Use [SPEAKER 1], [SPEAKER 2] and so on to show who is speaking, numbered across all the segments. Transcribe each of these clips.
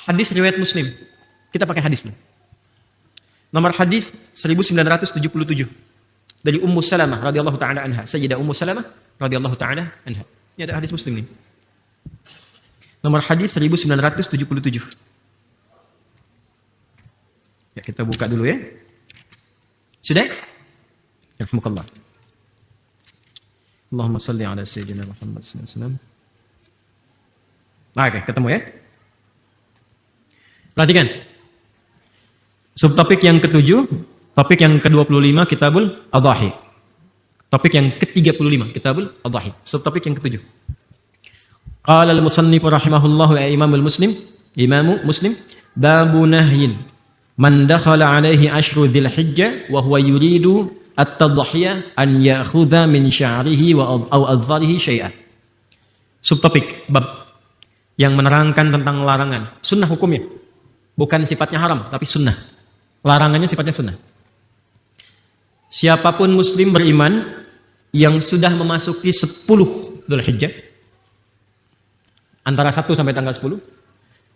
[SPEAKER 1] Hadis riwayat Muslim. Kita pakai hadis. Nomor hadis 1977 dari Ummu Salamah radhiyallahu taala anha, Sayyidah Ummu Salamah radhiyallahu taala anha. Ini ada hadis Muslim nih. Nomor hadis 1977. Ya, kita buka dulu ya. Sudah? Alhamdulillah. Allahumma salli ala sayyidina Muhammad sallallahu alaihi wasallam. Oke, ketemu ya. Perhatikan. Subtopik yang ke-7, topik yang ke-25 Kitabul Adhahi. Topik yang ke-35 Kitabul Adhahi. Subtopik yang ke-7. Qala al-musannif rahimahullahu Imamul Muslim, Imamu Muslim, babu nahyin man dakhala alaihi ashru dzil hijjah wa huwa yuridu at-tadhhiyah an ya'khudha min sya'rihi wa aw adharihi syai'an. Subtopik bab yang menerangkan tentang larangan, sunnah hukumnya. Bukan sifatnya haram, tapi sunnah. Larangannya sifatnya sunnah. Siapapun muslim beriman yang sudah memasuki 10 Dzulhijjah, antara 1 sampai tanggal 10,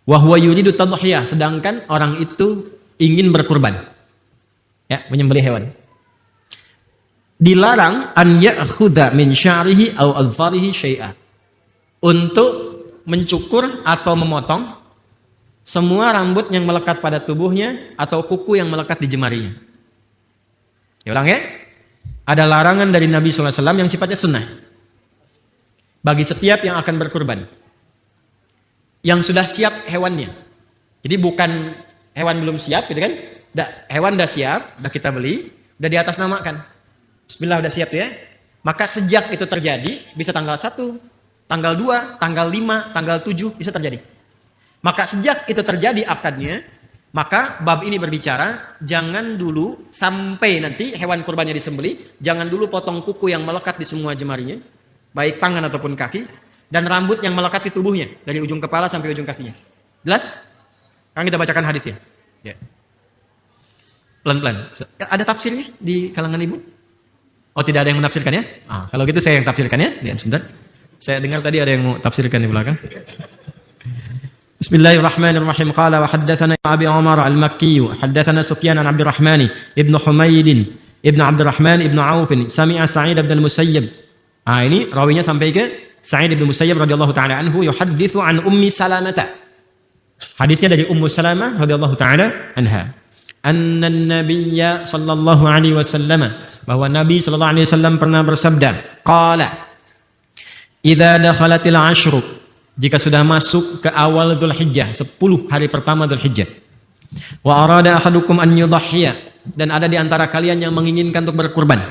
[SPEAKER 1] wa huwa yuridu tadhhiyah, sedangkan orang itu ingin berkurban. Ya, menyembelih hewan. Dilarang an ya'khudha min sya'rihi aw adharihi syai'a. Untuk mencukur atau memotong semua rambut yang melekat pada tubuhnya atau kuku yang melekat di jemarinya. Ya ulang ya. Ada larangan dari Nabi SAW yang sifatnya sunnah bagi setiap yang akan berkurban, yang sudah siap hewannya. Jadi bukan hewan belum siap gitu kan. Hewan udah siap, udah kita beli, udah di atas namakan. Bismillah udah siap ya. Maka sejak itu terjadi, bisa tanggal 1, tanggal 2, tanggal 5, tanggal 7 bisa terjadi. Maka sejak itu terjadi akadnya, maka bab ini berbicara jangan dulu sampai nanti hewan kurbannya disembelih, jangan dulu potong kuku yang melekat di semua jemarinya, baik tangan ataupun kaki, dan rambut yang melekat di tubuhnya dari ujung kepala sampai ujung kakinya. Jelas? Sekarang kita bacakan hadisnya. Ya. Pelan-pelan. Ada tafsirnya di kalangan ibu? Oh, tidak ada yang menafsirkan ya? Kalau gitu saya yang tafsirkan ya. Diam sebentar. Saya dengar tadi ada yang mau tafsirkan di belakang. Bismillahirrahmanirrahim. Qala wa haddatsana Abi Umar al-Makki, haddatsana Sufyan an Abdurrahman ibn Humaid ibn Abdurrahman ibn Auf, sami'a Sa'id bin al-Musayyib. Ini rawinya sampai ke Sa'id bin Musayyib radhiyallahu taala anhu yuhadditsu an Ummi Salamah. Hadisnya dari Ummu Salamah radhiyallahu taala anha. Anna an-nabiyya sallallahu alaihi wasallam, bahwa Nabi sallallahu alaihi wasallam pernah bersabda, qala idza dakhalatil ashru, jika sudah masuk ke awal Dzulhijjah, 10 hari pertama Dzulhijjah, wa arada ahadukum an yudhhiya, dan ada di antara kalian yang menginginkan untuk berkurban,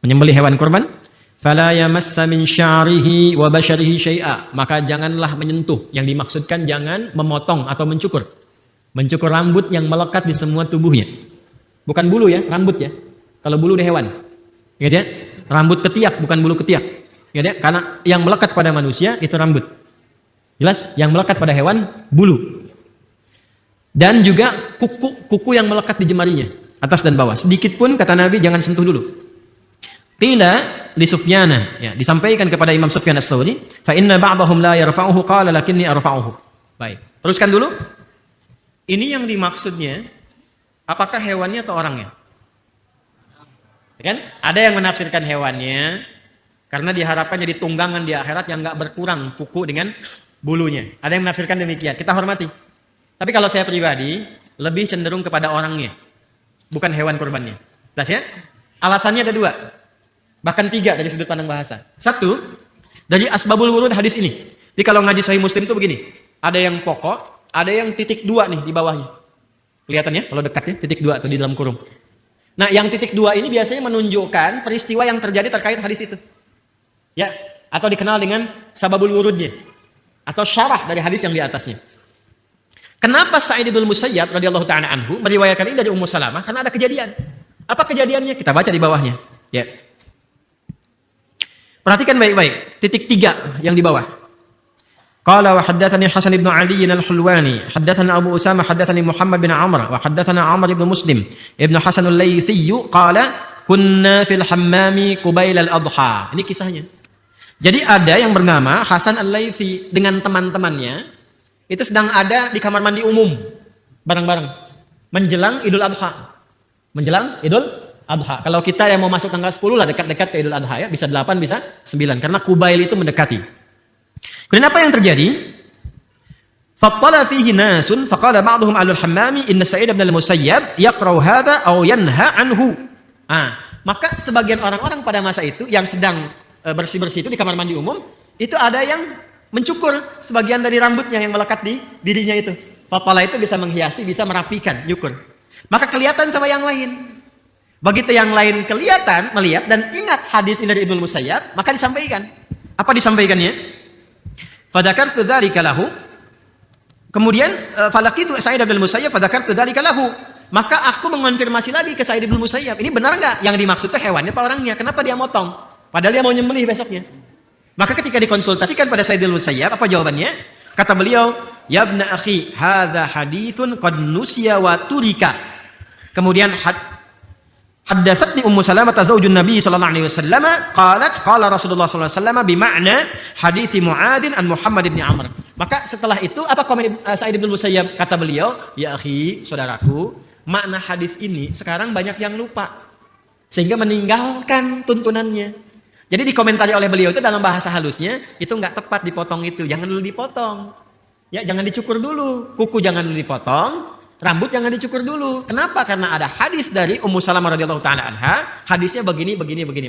[SPEAKER 1] menyembelih hewan kurban, fala yamassa min sya'rihi wa basharihi syai'a, maka janganlah menyentuh, yang dimaksudkan jangan memotong atau mencukur rambut yang melekat di semua tubuhnya. Bukan bulu ya, rambut ya. Kalau bulu di hewan, ya, rambut ketiak bukan bulu ketiak. Ya, karena yang melekat pada manusia itu rambut. Jelas? Yang melekat pada hewan bulu. Dan juga kuku yang melekat di jemarinya, atas dan bawah. Sedikit pun kata Nabi jangan sentuh dulu. Qila li Sufyana, ya, disampaikan kepada Imam Sufyan Ats-Tsauri, fa inna ba'dahum la yarfa'uhu qala lakinni arfa'uhu. Baik. Teruskan dulu. Ini yang dimaksudnya apakah hewannya atau orangnya? Ya kan? Ada yang menafsirkan hewannya karena diharapkan jadi tunggangan di akhirat yang enggak berkurang kuku dengan bulunya. Ada yang menafsirkan demikian. Kita hormati. Tapi kalau saya pribadi lebih cenderung kepada orangnya, bukan hewan kurbannya. Jelas ya? Alasannya ada 2. Bahkan 3 dari sudut pandang bahasa. 1, dari asbabul wurud hadis ini. Jadi kalau ngaji Sahih Muslim itu begini. Ada yang pokok, ada yang titik 2 nih di bawahnya. Kelihatan ya kalau dekat ya, titik 2 tuh di dalam kurung. Nah, yang titik 2 ini biasanya menunjukkan peristiwa yang terjadi terkait hadis itu. Ya, atau dikenal dengan sababul wurudnya. Atau syarah dari hadis yang di atasnya. Kenapa Sa'id bin Musayyab radhiyallahu ta'ala anhu meriwayatkan ini dari Ummu Salamah? Karena ada kejadian. Apa kejadiannya? Kita baca di bawahnya. Ya. Perhatikan baik-baik. Titik 3 yang di bawah. Qala wa haddatsani Hasan bin Ali al-Hulwani, haddatsana Abu Usama, haddatsani Muhammad bin Amr, wa haddatsana Amr bin Muslim, Ibnu Hasan al-Laitsi, qala kunna fil hammami qubail al-adha. Ini kisahnya. Jadi ada yang bernama Hasan al-Laitsi dengan teman-temannya itu sedang ada di kamar mandi umum bareng-bareng menjelang Idul Adha. Menjelang Idul Adha. Kalau kita yang mau masuk tanggal 10 lah, dekat-dekat ke Idul Adha ya, bisa 8 bisa 9 karena Qubail itu mendekati. Kemudian apa yang terjadi? Fattala fihi nasun faqala ba'dhum alul hammami inna Sa'id bin al-Musayyab yaqra'u hadha aw yanha anhu. Maka sebagian orang-orang pada masa itu yang sedang bersih-bersih itu di kamar mandi umum, itu ada yang mencukur sebagian dari rambutnya yang melekat di dirinya itu. Fattala itu bisa menghiasi, bisa merapikan, nyukur. Maka kelihatan sama yang lain. Begitu yang lain kelihatan, melihat dan ingat hadis ini dari Ibnu Musayyab, maka disampaikan. Apa disampaikannya? Fadzakartu dzalika lahu. Kemudian falaqitu Sa'id bin Musayyab fadzakartu dzalika lahu. Maka aku mengonfirmasi lagi ke Sa'id bin Musayyab, ini benar enggak yang dimaksud itu hewannya apa orangnya? Kenapa dia motong? Padahal dia mau nyembelih besoknya. Maka ketika dikonsultasikan pada Sa'id bin Musayyab, apa jawabannya? Kata beliau, "Ya ibna akhi, hadza haditsun qad nusiya wa turika." Kemudian haddatsatni Ummu Salamah zaujun Nabi sallallahu alaihi wasallam qalat qala Rasulullah sallallahu alaihi wasallam bima'na hadits Muadzin an Muhammad bin Amr. Maka setelah itu apa komen Sa'id bin Musayyab? Kata beliau, "Ya akhi, saudaraku, makna hadis ini sekarang banyak yang lupa sehingga meninggalkan tuntunannya." Jadi dikomentari oleh beliau itu dalam bahasa halusnya itu nggak tepat dipotong itu, jangan dulu dipotong. Ya, jangan dicukur dulu, kuku jangan dulu dipotong, rambut jangan dicukur dulu. Kenapa? Karena ada hadis dari Ummu Salamah radhiyallahu taala anha, hadisnya begini.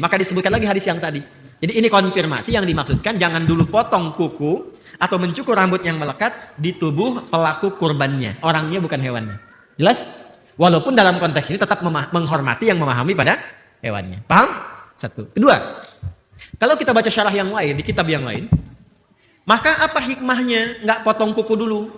[SPEAKER 1] Maka disebutkan lagi hadis yang tadi. Jadi ini konfirmasi yang dimaksudkan jangan dulu potong kuku atau mencukur rambut yang melekat di tubuh pelaku kurbannya. Orangnya bukan hewannya. Jelas? Walaupun dalam konteks ini tetap menghormati yang memahami pada hewannya. Paham? Satu. Kedua, kalau kita baca syarah yang lain, di kitab yang lain, maka apa hikmahnya nggak potong kuku dulu,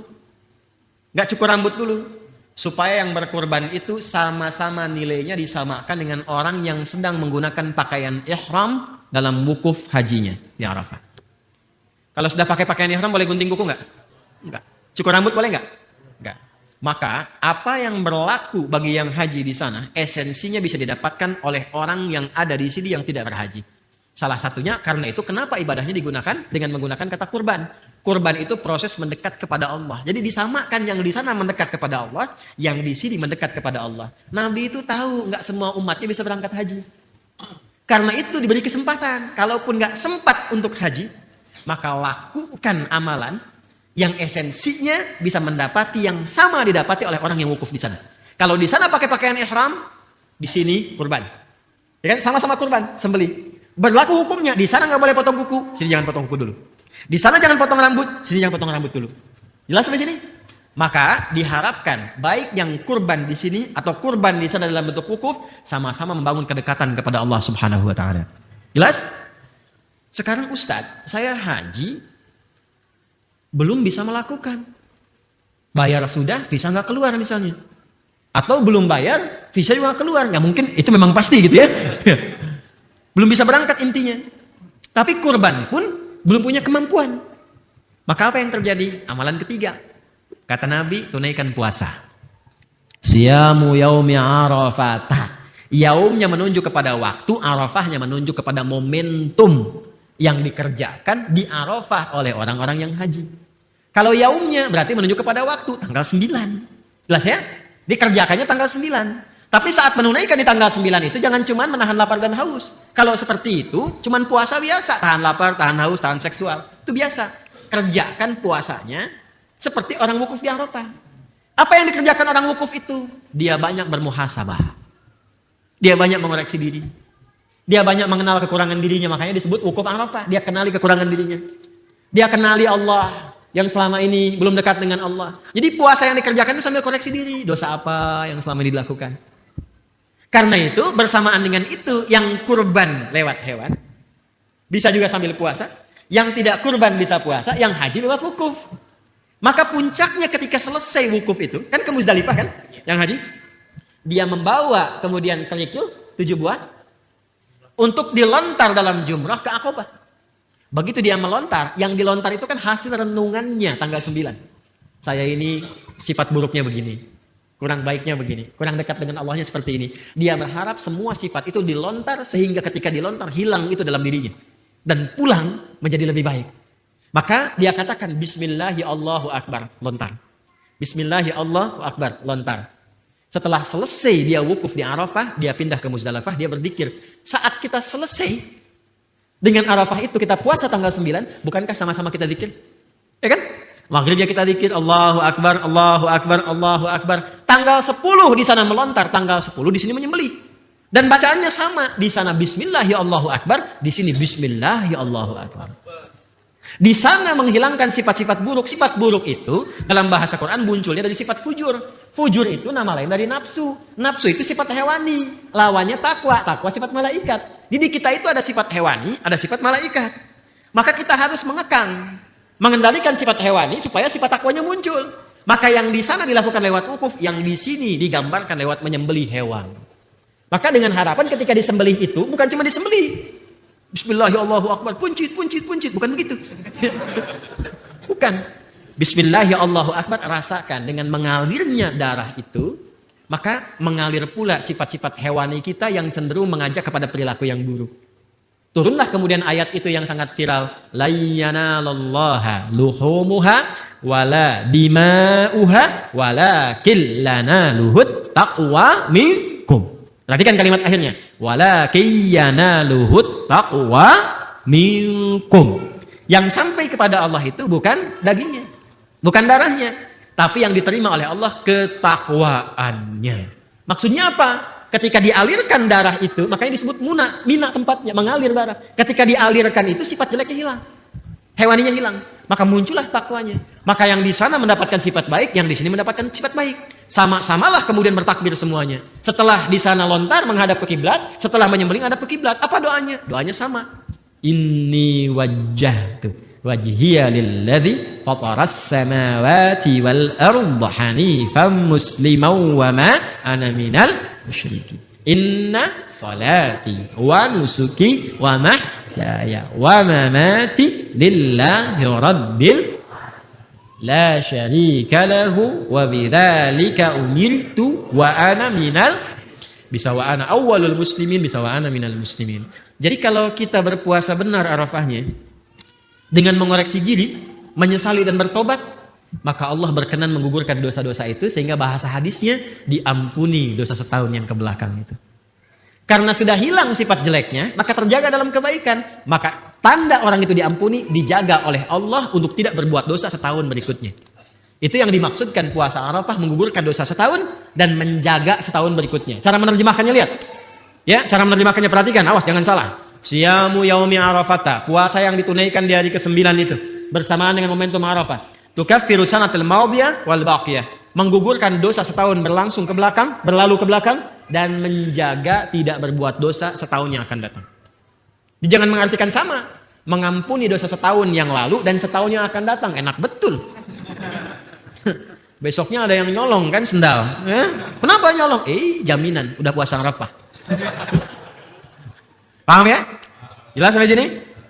[SPEAKER 1] nggak cukur rambut dulu, supaya yang berkurban itu sama-sama nilainya disamakan dengan orang yang sedang menggunakan pakaian ihram dalam wukuf hajinya di Arafah. Kalau sudah pakai pakaian ihram boleh gunting kuku nggak? Nggak. Cukur rambut boleh nggak? Nggak. Maka apa yang berlaku bagi yang haji di sana, esensinya bisa didapatkan oleh orang yang ada di sini yang tidak berhaji. Salah satunya karena itu kenapa ibadahnya digunakan dengan menggunakan kata kurban. Kurban itu proses mendekat kepada Allah. Jadi disamakan yang di sana mendekat kepada Allah, yang di sini mendekat kepada Allah. Nabi itu tahu nggak semua umatnya bisa berangkat haji. Karena itu diberi kesempatan. Kalaupun nggak sempat untuk haji, maka lakukan amalan yang esensinya bisa mendapati yang sama didapati oleh orang yang wukuf di sana. Kalau di sana pakai pakaian ihram, di sini kurban. Ya kan? Sama-sama kurban, sembelih. Berlaku hukumnya, di sana nggak boleh potong kuku, sini jangan potong kuku dulu. Di sana jangan potong rambut, sini jangan potong rambut dulu. Jelas sampai sini? Maka diharapkan baik yang kurban di sini atau kurban di sana dalam bentuk wukuf sama-sama membangun kedekatan kepada Allah Subhanahu wa taala. Jelas? Sekarang Ustadz, saya haji belum bisa melakukan. Bayar sudah, visa nggak keluar misalnya. Atau belum bayar, visa juga keluar. Nggak mungkin, itu memang pasti gitu ya. Belum bisa berangkat intinya. Tapi kurban pun belum punya kemampuan. Maka apa yang terjadi? Amalan ketiga. Kata Nabi, tunaikan puasa. Siyamu yaumi Arafah. Yaumnya menunjuk kepada waktu, Arafahnya menunjuk kepada momentum yang dikerjakan di Arafah oleh orang-orang yang haji. Kalau yaumnya berarti menunjuk kepada waktu, tanggal 9. Jelas ya? Dikerjakannya tanggal 9. Tapi saat menunaikan di tanggal 9 itu jangan cuma menahan lapar dan haus. Kalau seperti itu, cuma puasa biasa, tahan lapar, tahan haus, tahan seksual. Itu biasa. Kerjakan puasanya seperti orang wukuf di Arafah. Apa yang dikerjakan orang wukuf itu? Dia banyak bermuhasabah. Dia banyak mengoreksi diri. Dia banyak mengenal kekurangan dirinya, makanya disebut wukuf Arafah. Dia kenali kekurangan dirinya. Dia kenali Allah yang selama ini belum dekat dengan Allah. Jadi puasa yang dikerjakan itu sambil koreksi diri. Dosa apa yang selama ini dilakukan. Karena itu bersamaan dengan itu yang kurban lewat hewan. Bisa juga sambil puasa. Yang tidak kurban bisa puasa. Yang haji lewat wukuf. Maka puncaknya ketika selesai wukuf itu. Kan ke Muzdalifah kan yang haji. Dia membawa kemudian kerikil 7 buah. Untuk dilontar dalam jumrah ke Aqabah. Begitu dia melontar, yang dilontar itu kan hasil renungannya tanggal 9. Saya ini sifat buruknya begini, kurang baiknya begini, kurang dekat dengan Allahnya seperti ini. Dia berharap semua sifat itu dilontar sehingga ketika dilontar hilang itu dalam dirinya. Dan pulang menjadi lebih baik. Maka dia katakan Bismillahi Allahu Akbar, lontar. Bismillahi Allahu Akbar, lontar. Setelah selesai dia wukuf di Arafah, dia pindah ke Muzdalifah, dia berzikir. Saat kita selesai dengan Arafah itu, kita puasa tanggal 9, bukankah sama-sama kita zikir? Ya kan? Maghribnya kita zikir Allahu Akbar, Allahu Akbar, Allahu Akbar. Tanggal 10 di sana melontar, tanggal 10 di sini menyembelih. Dan bacaannya sama, di sana Bismillahi Allahu Akbar, di sini Bismillahi Allahu Akbar. Di sana menghilangkan sifat-sifat buruk. Sifat buruk itu dalam bahasa Quran munculnya dari sifat fujur. Fujur itu nama lain dari nafsu. Nafsu itu sifat hewani. Lawannya takwa. Takwa sifat malaikat. Jadi kita itu ada sifat hewani, ada sifat malaikat. Maka kita harus mengekang, mengendalikan sifat hewani supaya sifat takwanya muncul. Maka yang di sana dilakukan lewat wukuf, yang di sini digambarkan lewat menyembelih hewan. Maka dengan harapan ketika disembelih itu bukan cuma disembelih. Bismillahirrahmanirrahim. Puncit, puncit, puncit. Bukan begitu. Bukan. Bismillahirrahmanirrahim. Rasakan dengan mengalirnya darah itu, maka mengalir pula sifat-sifat hewani kita yang cenderung mengajak kepada perilaku yang buruk. Turunlah kemudian ayat itu yang sangat viral. La yanalallaha luhumuha wala dima'uha walakin lanaluhut taqwa minkum. Perhatikan kalimat akhirnya. Walakin yanaluhut taqwa minkum. Yang sampai kepada Allah itu bukan dagingnya, bukan darahnya, tapi yang diterima oleh Allah ketakwaannya. Maksudnya apa? Ketika dialirkan darah itu, makanya disebut mina tempatnya, mengalir darah. Ketika dialirkan itu sifat jeleknya hilang, hewaninya hilang, maka muncullah takwanya. Maka yang di sana mendapatkan sifat baik, yang di sini mendapatkan sifat baik. Sama-samalah kemudian bertakbir semuanya. Setelah di sana lontar menghadap ke kiblat, setelah menyembelih menghadap ke kiblat. Apa doanya? Doanya sama. Inni wajjahtu wajhiya lilladzi fataras samawati wal arda hanifan musliman wa ma ana minal musyrikin. Inna salati wa nusuki wa mahyaya wa mamati lillahi rabbil la syarika lahu wa bidzalika umirtu wa ana minal, bisa wa ana awwalul muslimin, bisa wa ana minal muslimin. Jadi kalau kita berpuasa benar Arafahnya dengan mengoreksi diri, menyesali dan bertobat, maka Allah berkenan menggugurkan dosa-dosa itu sehingga bahasa hadisnya diampuni dosa setahun yang kebelakang itu. Karena sudah hilang sifat jeleknya, maka terjaga dalam kebaikan. Maka tanda orang itu diampuni, dijaga oleh Allah untuk tidak berbuat dosa setahun berikutnya. Itu yang dimaksudkan puasa Arafah, menggugurkan dosa setahun dan menjaga setahun berikutnya. Cara menerjemahkannya lihat. Ya, cara menerjemahkannya perhatikan, awas jangan salah. Siyamu yaumi Arafata, puasa yang ditunaikan di hari ke-9 itu bersamaan dengan momentum Arafah. Tukaffiru sanatal madiyah wal baqiyah. Menggugurkan dosa setahun berlangsung ke belakang, berlalu ke belakang, dan menjaga tidak berbuat dosa setahun yang akan datang. Jangan mengartikan sama, mengampuni dosa setahun yang lalu dan setahun yang akan datang. Enak betul. Besoknya ada yang nyolong kan sendal. Kenapa nyolong? Jaminan udah puasa Arafah. Paham ya? Jelas sampai sini?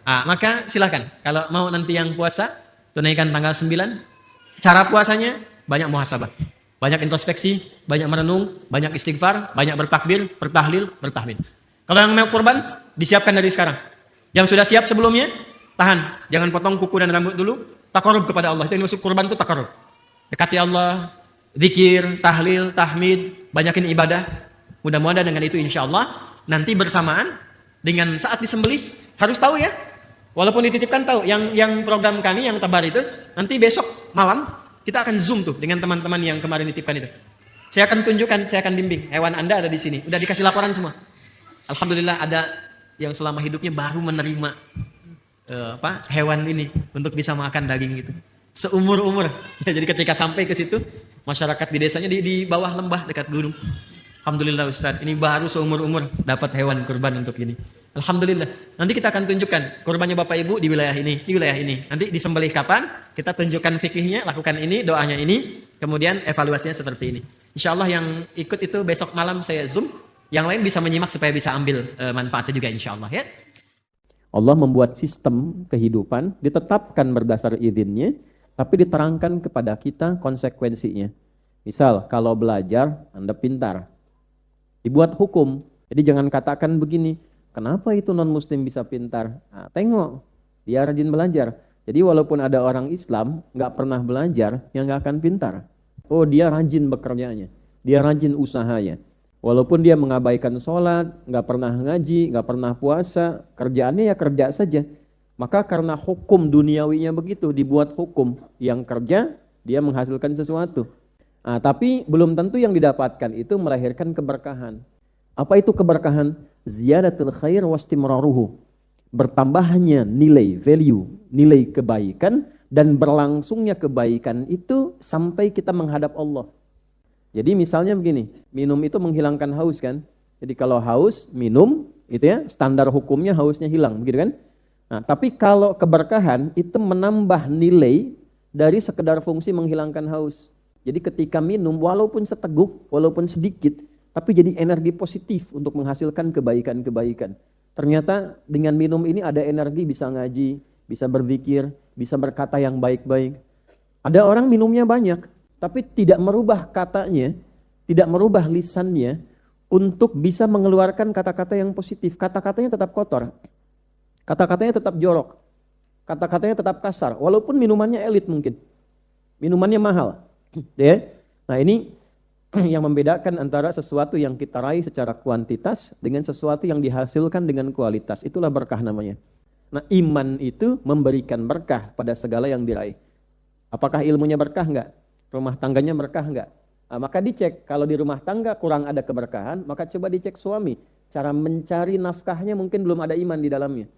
[SPEAKER 1] Maka silakan kalau mau nanti yang puasa tunaikan tanggal 9. Cara puasanya banyak muhasabah, banyak introspeksi, banyak merenung, banyak istighfar, banyak bertakbir, bertahlil, bertahmid. Kalau yang mau kurban disiapkan dari sekarang. Yang sudah siap sebelumnya tahan, jangan potong kuku dan rambut dulu. Taqarrub kepada Allah. Itu yang maksud kurban itu taqarrub. Dekati Allah, zikir, tahlil, tahmid, banyakin ibadah. Mudah-mudahan dengan itu insya Allah nanti bersamaan dengan saat disembelih harus tahu ya. Walaupun dititipkan tahu. Yang program kami yang Tabar itu nanti besok malam kita akan zoom tuh dengan teman-teman yang kemarin dititipkan itu. Saya akan tunjukkan, saya akan bimbing. Hewan Anda ada di sini. Udah dikasih laporan semua. Alhamdulillah ada yang selama hidupnya baru menerima hewan ini untuk bisa makan daging itu. Seumur-umur. Ya, jadi ketika sampai ke situ, masyarakat di desanya di bawah lembah dekat gunung. Alhamdulillah Ustaz, ini baru seumur-umur dapat hewan kurban untuk ini. Alhamdulillah. Nanti kita akan tunjukkan kurbannya Bapak Ibu di wilayah ini, di wilayah ini. Nanti disembelih kapan? Kita tunjukkan fikihnya, lakukan ini, doanya ini, kemudian evaluasinya seperti ini. Insya Allah yang ikut itu besok malam saya zoom, yang lain bisa menyimak supaya bisa ambil manfaatnya juga insya Allah ya. Allah membuat sistem kehidupan, ditetapkan berdasar izinnya, tapi diterangkan kepada kita konsekuensinya. Misal, kalau belajar, Anda pintar. Dibuat hukum. Jadi jangan katakan begini, kenapa itu non-muslim bisa pintar? Tengok, dia rajin belajar.
[SPEAKER 2] Jadi walaupun ada orang Islam nggak pernah belajar, yang nggak akan pintar. Oh, dia rajin bekerjanya, dia rajin usahanya. Walaupun dia mengabaikan sholat, nggak pernah ngaji, nggak pernah puasa, kerjaannya ya kerja saja. Maka karena hukum duniawinya begitu, dibuat hukum yang kerja, dia menghasilkan sesuatu. Nah, tapi belum tentu yang didapatkan itu melahirkan keberkahan. Apa itu keberkahan? Ziyadatul khair wastimraruhu. Bertambahnya nilai, value, nilai kebaikan, dan berlangsungnya kebaikan itu sampai kita menghadap Allah. Jadi misalnya begini, minum itu menghilangkan haus kan? Jadi kalau haus, minum, itu ya standar hukumnya hausnya hilang, begitu kan? Nah, tapi kalau keberkahan itu menambah nilai dari sekedar fungsi menghilangkan haus. Jadi ketika minum, walaupun seteguk, walaupun sedikit, tapi jadi energi positif untuk menghasilkan kebaikan-kebaikan. Ternyata dengan minum ini ada energi bisa ngaji, bisa berzikir, bisa berkata yang baik-baik. Ada orang minumnya banyak, tapi tidak merubah katanya, tidak merubah lisannya untuk bisa mengeluarkan kata-kata yang positif. Kata-katanya tetap kotor, kata-katanya tetap jorok, kata-katanya tetap kasar, walaupun minumannya elit mungkin, minumannya mahal. Ya? Nah ini yang membedakan antara sesuatu yang kita raih secara kuantitas dengan sesuatu yang dihasilkan dengan kualitas. Itulah berkah namanya. Nah iman itu memberikan berkah pada segala yang diraih. Apakah ilmunya berkah enggak? Rumah tangganya berkah enggak? Nah, maka dicek, kalau di rumah tangga kurang ada keberkahan, maka coba dicek suami. Cara mencari nafkahnya mungkin belum ada iman di dalamnya.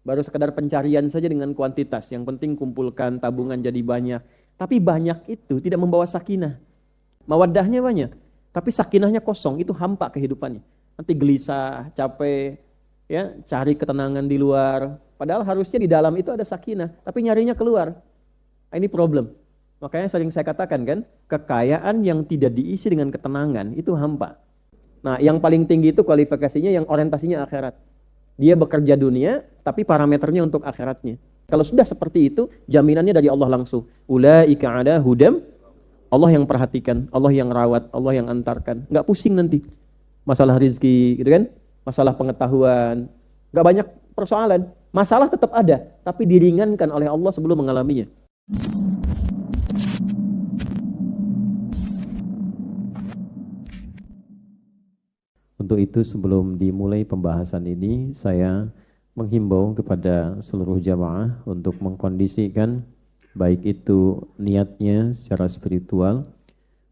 [SPEAKER 2] Baru sekedar pencarian saja dengan kuantitas. Yang penting kumpulkan tabungan jadi banyak. Tapi banyak itu tidak membawa sakinah. Mawaddahnya banyak, tapi sakinahnya kosong, itu hampa kehidupannya. Nanti gelisah, capek, ya, cari ketenangan di luar. Padahal harusnya di dalam itu ada sakinah, tapi nyarinya keluar. Nah, ini problem. Makanya sering saya katakan kan, kekayaan yang tidak diisi dengan ketenangan itu hampa. Nah, yang paling tinggi itu kualifikasinya yang orientasinya akhirat. Dia bekerja dunia, tapi parameternya untuk akhiratnya. Kalau sudah seperti itu, jaminannya dari Allah langsung. Ulaika ala hudam, Allah yang perhatikan, Allah yang rawat, Allah yang antarkan. Nggak pusing nanti. Masalah rizki, gitu kan? Masalah pengetahuan. Nggak banyak persoalan. Masalah tetap ada, tapi diringankan oleh Allah sebelum mengalaminya. Untuk itu sebelum dimulai pembahasan ini, saya menghimbau kepada seluruh jamaah untuk mengkondisikan baik itu niatnya secara spiritual,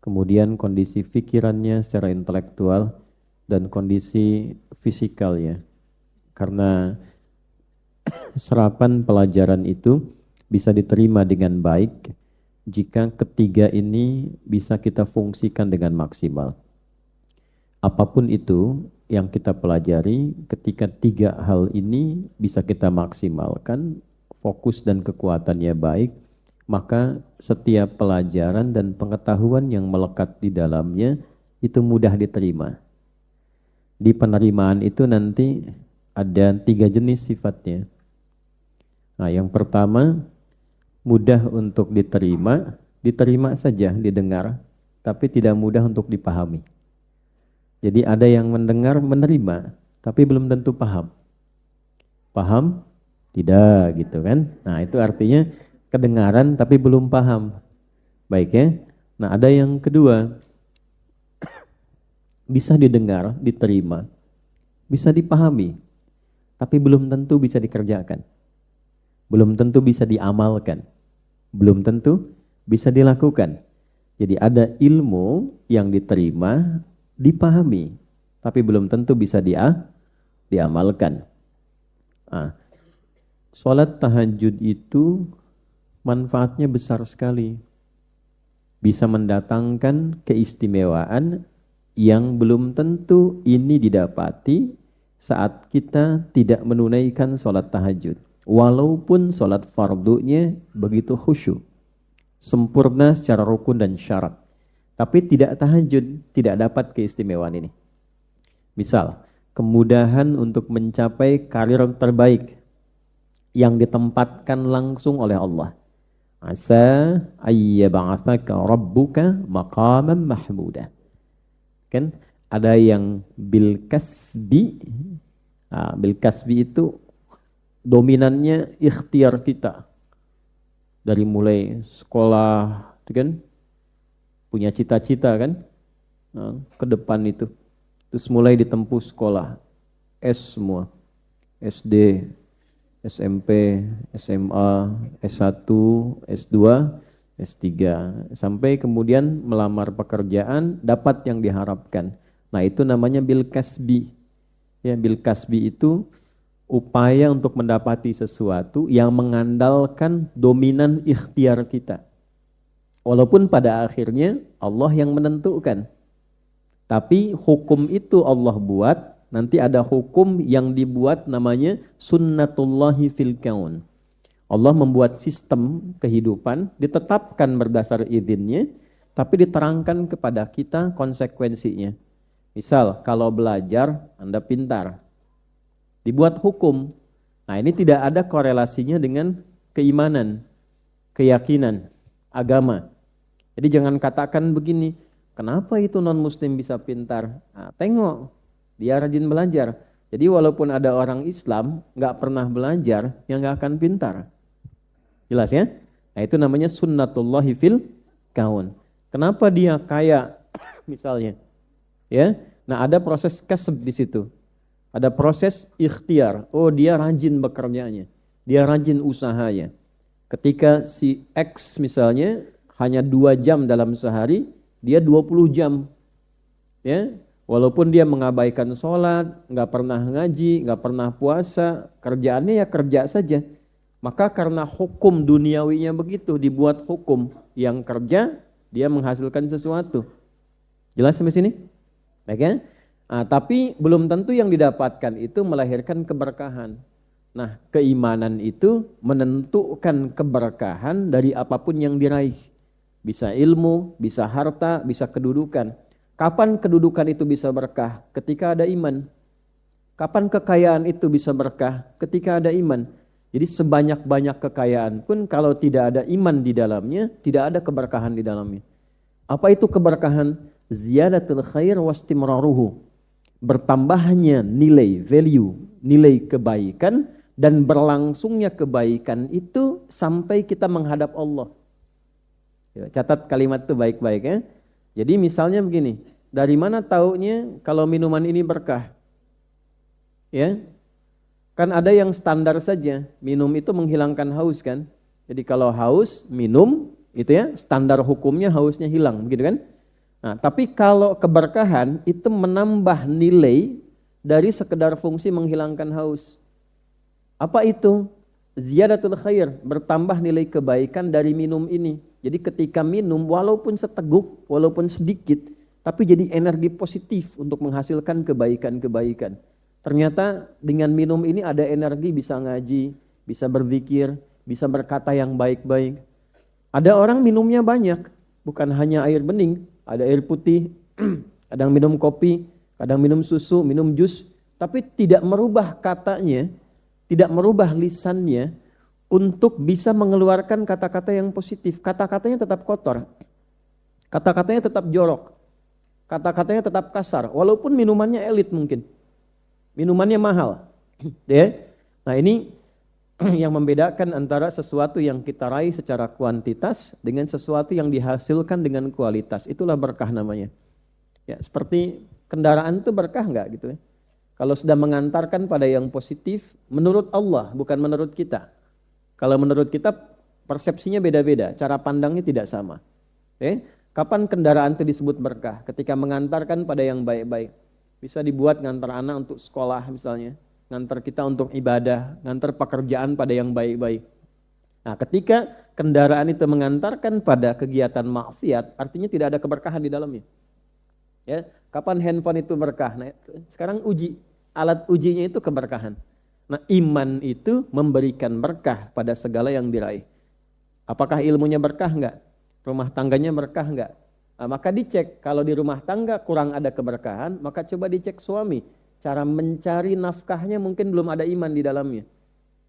[SPEAKER 2] kemudian kondisi pikirannya secara intelektual, dan kondisi fisikalnya. Karena serapan pelajaran itu bisa diterima dengan baik jika ketiga ini bisa kita fungsikan dengan maksimal. Apapun itu yang kita pelajari, ketika tiga hal ini bisa kita maksimalkan, fokus dan kekuatannya baik, maka setiap pelajaran dan pengetahuan yang melekat di dalamnya itu mudah diterima. Di penerimaan itu nanti ada 3 jenis sifatnya. Nah, yang pertama, mudah untuk diterima, diterima saja, didengar, tapi tidak mudah untuk dipahami. Jadi ada yang mendengar, menerima, tapi belum tentu paham. Paham? Tidak, gitu kan. Nah, itu artinya kedengaran tapi belum paham. Baik ya. Nah, ada yang kedua, bisa didengar, diterima, bisa dipahami, tapi belum tentu bisa dikerjakan. Belum tentu bisa diamalkan. Belum tentu bisa dilakukan. Jadi ada ilmu yang diterima, dipahami, tapi belum tentu bisa diamalkan. Nah, sholat tahajud itu manfaatnya besar sekali. Bisa mendatangkan keistimewaan yang belum tentu ini didapati saat kita tidak menunaikan sholat tahajud. Walaupun sholat fardunya begitu khusyuk, sempurna secara rukun dan syarat. Tapi tidak tahajud, tidak dapat keistimewaan ini. Misal, kemudahan untuk mencapai karir terbaik yang ditempatkan langsung oleh Allah. Asa ayyab'atsaka rabbuka maqaman mahmuda. Kan ada yang bil kasbi. Bil kasbi itu dominannya ikhtiar kita. Dari mulai sekolah, itu kan punya cita-cita kan, ke depan itu. Terus mulai ditempuh sekolah, S semua, SD, SMP, SMA, S1, S2, S3, sampai kemudian melamar pekerjaan, dapat yang diharapkan. Nah itu namanya bil kasbi. Ya, bil kasbi itu upaya untuk mendapati sesuatu yang mengandalkan dominan ikhtiar kita. Walaupun pada akhirnya Allah yang menentukan. Tapi hukum itu Allah buat, nanti ada hukum yang dibuat namanya sunnatullahi fil kaun. Allah membuat sistem kehidupan, ditetapkan berdasar izinnya, tapi diterangkan kepada kita konsekuensinya. Misal, kalau belajar, Anda pintar. Dibuat hukum. Nah ini tidak ada korelasinya dengan keimanan, keyakinan, agama. Jadi jangan katakan begini, kenapa itu non-muslim bisa pintar? Nah, tengok, dia rajin belajar. Jadi walaupun ada orang Islam nggak pernah belajar, yang nggak akan pintar. Jelas ya? Nah itu namanya sunnatullahi fil kaun. Kenapa dia kaya misalnya? Ya, nah ada proses kasb di situ. Ada proses ikhtiar. Oh dia rajin bekerjanya, dia rajin usahanya. Ketika si X misalnya hanya 2 jam dalam sehari, dia 20 jam. Ya, walaupun dia mengabaikan sholat, nggak pernah ngaji, nggak pernah puasa, kerjaannya ya kerja saja. Maka karena hukum duniawinya begitu, dibuat hukum yang kerja, dia menghasilkan sesuatu. Jelas sampai sini? Baik ya? Nah, tapi belum tentu yang didapatkan itu melahirkan keberkahan. Nah, keimanan itu menentukan keberkahan dari apapun yang diraih. Bisa ilmu, bisa harta, bisa kedudukan. Kapan kedudukan itu bisa berkah? Ketika ada iman. Kapan kekayaan itu bisa berkah? Ketika ada iman. Jadi sebanyak-banyak kekayaan pun kalau tidak ada iman di dalamnya, tidak ada keberkahan di dalamnya. Apa itu keberkahan? Ziyadatul khair wastimraruhu. Bertambahnya nilai, value, nilai kebaikan dan berlangsungnya kebaikan itu sampai kita menghadap Allah. Catat kalimat itu baik-baik ya. Jadi misalnya begini, dari mana taunya kalau minuman ini berkah? Ya, kan ada yang standar saja, minum itu menghilangkan haus kan. Jadi kalau haus, minum, itu ya standar hukumnya hausnya hilang, begitu kan? Nah, tapi kalau keberkahan itu menambah nilai dari sekedar fungsi menghilangkan haus. Apa itu? Ziyadatul khair, bertambah nilai kebaikan dari minum ini. Jadi ketika minum, walaupun seteguk, walaupun sedikit, tapi jadi energi positif untuk menghasilkan kebaikan-kebaikan. Ternyata dengan minum ini ada energi bisa ngaji, bisa berzikir, bisa berkata yang baik-baik. Ada orang minumnya banyak, bukan hanya air bening, ada air putih, kadang minum kopi, kadang minum susu, minum jus, tapi tidak merubah katanya, tidak merubah lisannya untuk bisa mengeluarkan kata-kata yang positif. Kata-katanya tetap kotor, kata-katanya tetap jorok, kata-katanya tetap kasar, walaupun minumannya elit mungkin, minumannya mahal. Ya. Nah ini yang membedakan antara sesuatu yang kita raih secara kuantitas dengan sesuatu yang dihasilkan dengan kualitas. Itulah berkah namanya. Ya, seperti kendaraan itu berkah enggak gitu ya. Kalau sudah mengantarkan pada yang positif, menurut Allah, bukan menurut kita. Kalau menurut kita, persepsinya beda-beda, cara pandangnya tidak sama. Ya, kapan kendaraan itu disebut berkah? Ketika mengantarkan pada yang baik-baik. Bisa dibuat ngantar anak untuk sekolah misalnya. Ngantar kita untuk ibadah, ngantar pekerjaan pada yang baik-baik. Nah, ketika kendaraan itu mengantarkan pada kegiatan maksiat, artinya tidak ada keberkahan di dalamnya. Ya, kapan handphone itu berkah? Nah, sekarang uji, alat ujinya itu keberkahan. Nah, iman itu memberikan berkah pada segala yang diraih. Apakah ilmunya berkah enggak? Rumah tangganya berkah enggak? Nah, maka dicek, kalau di rumah tangga kurang ada keberkahan, maka coba dicek suami. Cara mencari nafkahnya mungkin belum ada iman di dalamnya.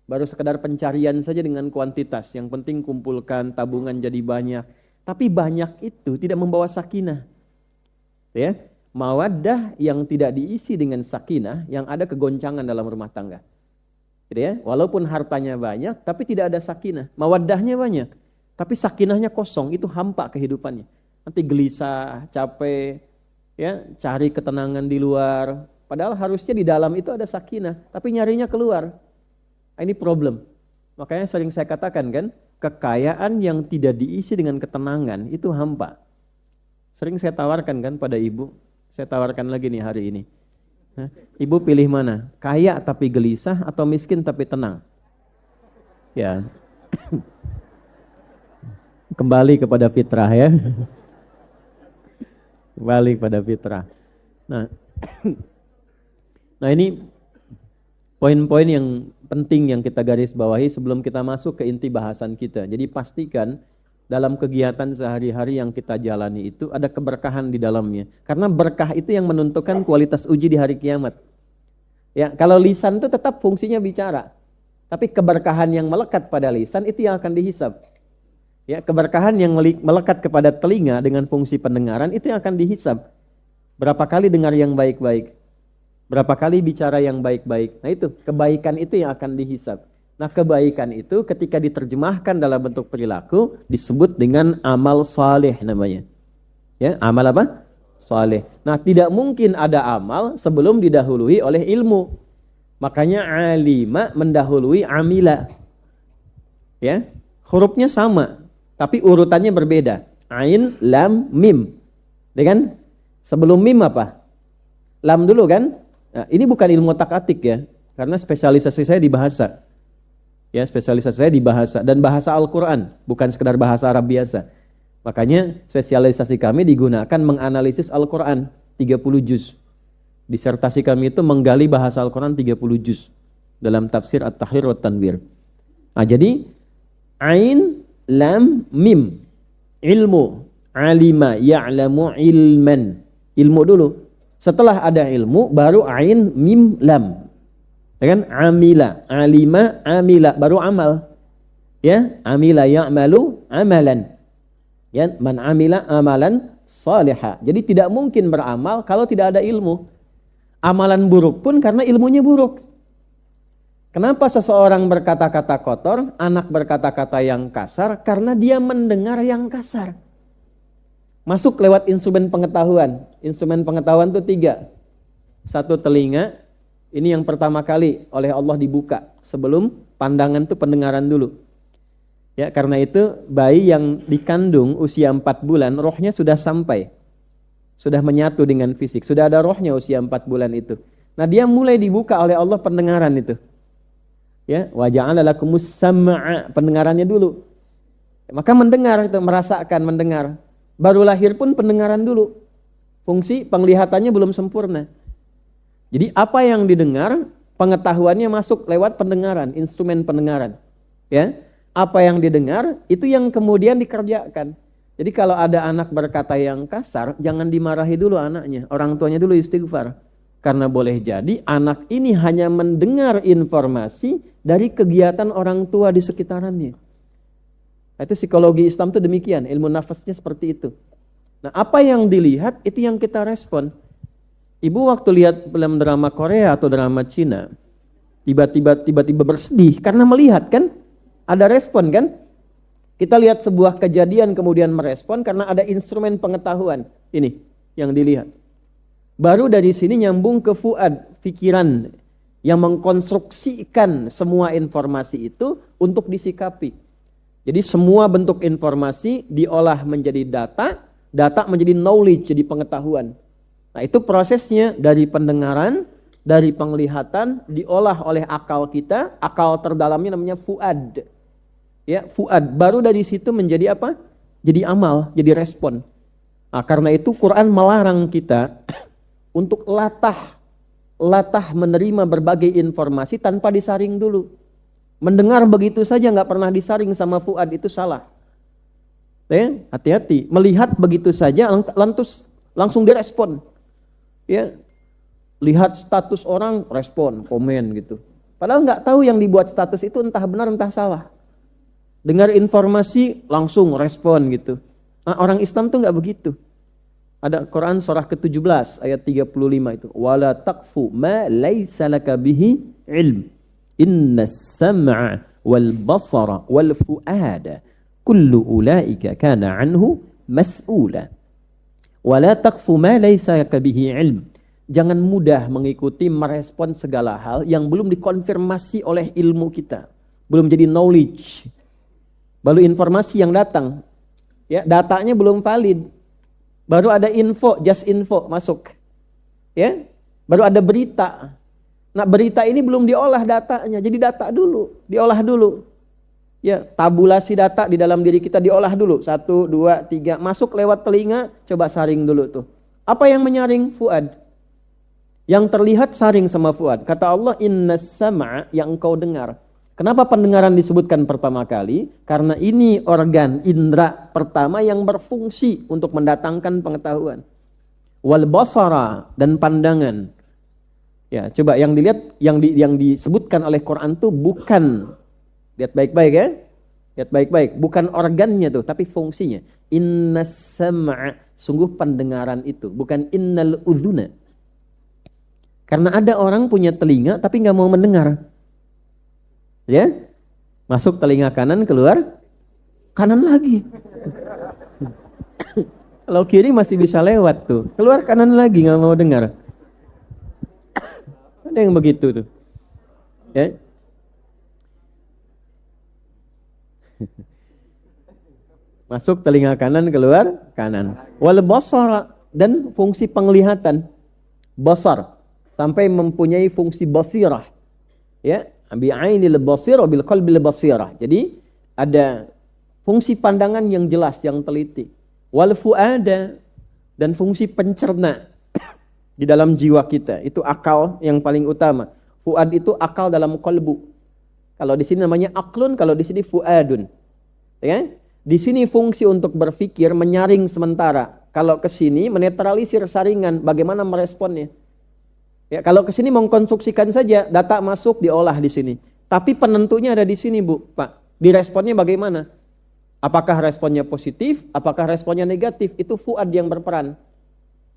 [SPEAKER 2] Baru sekedar pencarian saja dengan kuantitas. Yang penting kumpulkan tabungan jadi banyak. Tapi banyak itu tidak membawa sakinah. Ya, mawaddah yang tidak diisi dengan sakinah, yang ada kegoncangan dalam rumah tangga. Gitu ya, walaupun hartanya banyak, tapi tidak ada sakinah. Mawaddahnya banyak. Tapi sakinahnya kosong, itu hampa kehidupannya. Nanti gelisah, capek, ya, cari ketenangan di luar. Padahal harusnya di dalam itu ada sakinah, tapi nyarinya keluar. Nah, ini problem. Makanya sering saya katakan kan, kekayaan yang tidak diisi dengan ketenangan itu hampa. Sering saya tawarkan kan pada ibu, saya tawarkan lagi nih hari ini. Ibu pilih mana? Kaya tapi gelisah atau miskin tapi tenang? Ya. Kembali kepada fitrah ya. Kembali pada fitrah. Nah ini poin-poin yang penting yang kita garis bawahi sebelum kita masuk ke inti bahasan kita. Jadi pastikan dalam kegiatan sehari-hari yang kita jalani itu ada keberkahan di dalamnya. Karena berkah itu yang menentukan kualitas uji di hari kiamat. Ya, kalau lisan itu tetap fungsinya bicara. Tapi keberkahan yang melekat pada lisan itu yang akan dihisab. Ya, keberkahan yang melekat kepada telinga dengan fungsi pendengaran itu yang akan dihisab. Berapa kali dengar yang baik-baik? Berapa kali bicara yang baik-baik? Nah itu, kebaikan itu yang akan dihisab. Nah kebaikan itu ketika diterjemahkan dalam bentuk perilaku disebut dengan amal saleh namanya. Ya, amal apa? Saleh. Nah tidak mungkin ada amal sebelum didahului oleh ilmu. Makanya alima mendahului amila. Ya, hurufnya sama, tapi urutannya berbeda. Ain, lam, mim. Dengan sebelum mim apa? Lam dulu kan? Nah, ini bukan ilmu otak-atik ya, karena spesialisasi saya di bahasa. Ya, spesialisasi saya di bahasa dan bahasa Al-Quran, bukan sekedar bahasa Arab biasa. Makanya spesialisasi kami digunakan menganalisis Al-Quran 30 juz. Disertasi kami itu menggali bahasa Al-Quran 30 juz dalam tafsir At-Tahrir wa Tanwir. Nah, jadi ain, lam, mim. Ilmu, alima, ya'lamu, ilman. Ilmu dulu. Setelah ada ilmu baru ain, mim, lam. Kan amila, alima, amila, baru amal. Ya, amila ya'malu amalan. Ya, man amila amalan salihah. Jadi tidak mungkin beramal kalau tidak ada ilmu. Amalan buruk pun karena ilmunya buruk. Kenapa seseorang berkata-kata kotor, anak berkata-kata yang kasar? Karena dia mendengar yang kasar. Masuk lewat instrumen pengetahuan. Instrumen pengetahuan itu 3. 1 telinga. Ini yang pertama kali oleh Allah dibuka. Sebelum pandangan itu pendengaran dulu. Ya, karena itu bayi yang dikandung usia 4 bulan, rohnya sudah sampai. Sudah menyatu dengan fisik. Sudah ada rohnya usia 4 bulan itu. Nah dia mulai dibuka oleh Allah pendengaran itu. Ya, wa ja'ala lakumus sam'a, pendengarannya dulu. Maka mendengar itu, merasakan mendengar. Baru lahir pun pendengaran dulu. Fungsi penglihatannya belum sempurna. Jadi apa yang didengar, pengetahuannya masuk lewat pendengaran, instrumen pendengaran. Ya, apa yang didengar itu yang kemudian dikerjakan. Jadi kalau ada anak berkata yang kasar, jangan dimarahi dulu anaknya, orang tuanya dulu istighfar. Karena boleh jadi anak ini hanya mendengar informasi dari kegiatan orang tua di sekitarannya. Itu psikologi Islam itu demikian, ilmu nafasnya seperti itu. Nah, apa yang dilihat itu yang kita respon. Ibu waktu lihat film drama Korea atau drama Cina, tiba-tiba bersedih karena melihat kan, ada respon kan? Kita lihat sebuah kejadian kemudian merespon karena ada instrumen pengetahuan. Ini yang dilihat. Baru dari sini nyambung ke fuad, pikiran yang mengkonstruksikan semua informasi itu untuk disikapi. Jadi semua bentuk informasi diolah menjadi data, data menjadi knowledge, jadi pengetahuan. Nah itu prosesnya dari pendengaran, dari penglihatan, diolah oleh akal kita, akal terdalamnya namanya fuad. Ya, fuad. Baru dari situ menjadi apa? Jadi amal, jadi respon. Nah, karena itu Quran melarang kita untuk latah menerima berbagai informasi tanpa disaring dulu. Mendengar begitu saja nggak pernah disaring sama fuad itu salah. Ya, hati-hati. Melihat begitu saja langsung direspon. Ya, lihat status orang, respon, komen gitu. Padahal nggak tahu yang dibuat status itu entah benar entah salah. Dengar informasi langsung respon gitu. Nah, orang Islam tuh nggak begitu. Ada Quran surah ke-17 ayat 35 itu. Wala taqfu ma laisa laka bihi ilm. Innas sam'a wal basara wal fuada kullu ulaika kana anhu mas'ula. Wala taqfu ma laysa kabihi ilm. Jangan mudah mengikuti merespon segala hal yang belum dikonfirmasi oleh ilmu kita. Belum jadi knowledge. Baru informasi yang datang. Ya, datanya belum valid. Baru ada info, just info masuk. Ya, baru ada berita. Nah, berita ini belum diolah datanya. Jadi data dulu, diolah dulu. Ya, tabulasi data di dalam diri kita diolah dulu. 1, 2, 3, masuk lewat telinga, coba saring dulu tuh. Apa yang menyaring? Fuad. Yang terlihat saring sama fuad. Kata Allah, innas sam'a, yang engkau dengar. Kenapa pendengaran disebutkan pertama kali? Karena ini organ indera pertama yang berfungsi untuk mendatangkan pengetahuan. Wal basara, dan pandangan. Ya, coba yang dilihat, yang disebutkan oleh Quran tuh bukan, lihat baik-baik ya. Lihat baik-baik, bukan organnya tuh, tapi fungsinya. Innas sam'a, sungguh pendengaran itu, bukan innal udhuna. Karena ada orang punya telinga tapi nggak mau mendengar. Ya, masuk telinga kanan, keluar kanan lagi. Kalau kiri masih bisa lewat tuh, keluar kanan lagi nggak mau dengar. Ada yang begitu tuh. Ya. Masuk telinga kanan, keluar kanan. Wal basara, dan fungsi penglihatan. Basar, sampai mempunyai fungsi basirah. Ya, bi ainil basirah bil qalbil basirah. Jadi ada fungsi pandangan yang jelas, yang teliti. Wal fuada, dan fungsi pencerna di dalam jiwa kita. Itu akal yang paling utama. Fuad itu akal dalam qalbu. Kalau di sini namanya aklun, kalau di sini fuadun. Ya? Di sini fungsi untuk berpikir, menyaring sementara. Kalau ke sini menetralisir saringan, bagaimana meresponnya? Ya, kalau ke sini mengkonstruksikan saja, data masuk diolah di sini. Tapi penentunya ada di sini, Bu, Pak. Diresponnya bagaimana? Apakah responnya positif? Apakah responnya negatif? Itu fuad yang berperan.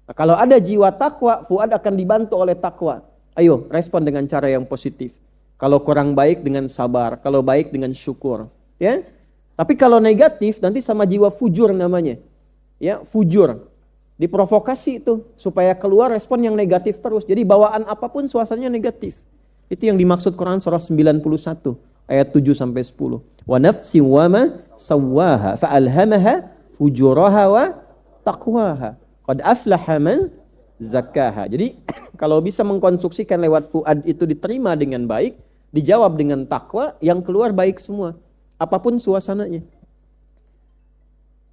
[SPEAKER 2] Nah, kalau ada jiwa takwa, fuad akan dibantu oleh takwa. Ayo, respon dengan cara yang positif. Kalau kurang baik dengan sabar, kalau baik dengan syukur. Ya. Tapi kalau negatif, nanti sama jiwa fujur namanya. Ya, fujur. Diprovokasi itu supaya keluar respon yang negatif terus. Jadi bawaan apapun suasananya negatif. Itu yang dimaksud Quran surah 91 ayat 7 sampai 10. Wa nafsin wa ma sawwaha fa alhamaha fujuraha wa taqwaha. Qad aflaha man zakkaha. Jadi kalau bisa mengkonstruksikan lewat fuad itu diterima dengan baik, dijawab dengan takwa, yang keluar baik semua. Apapun suasananya.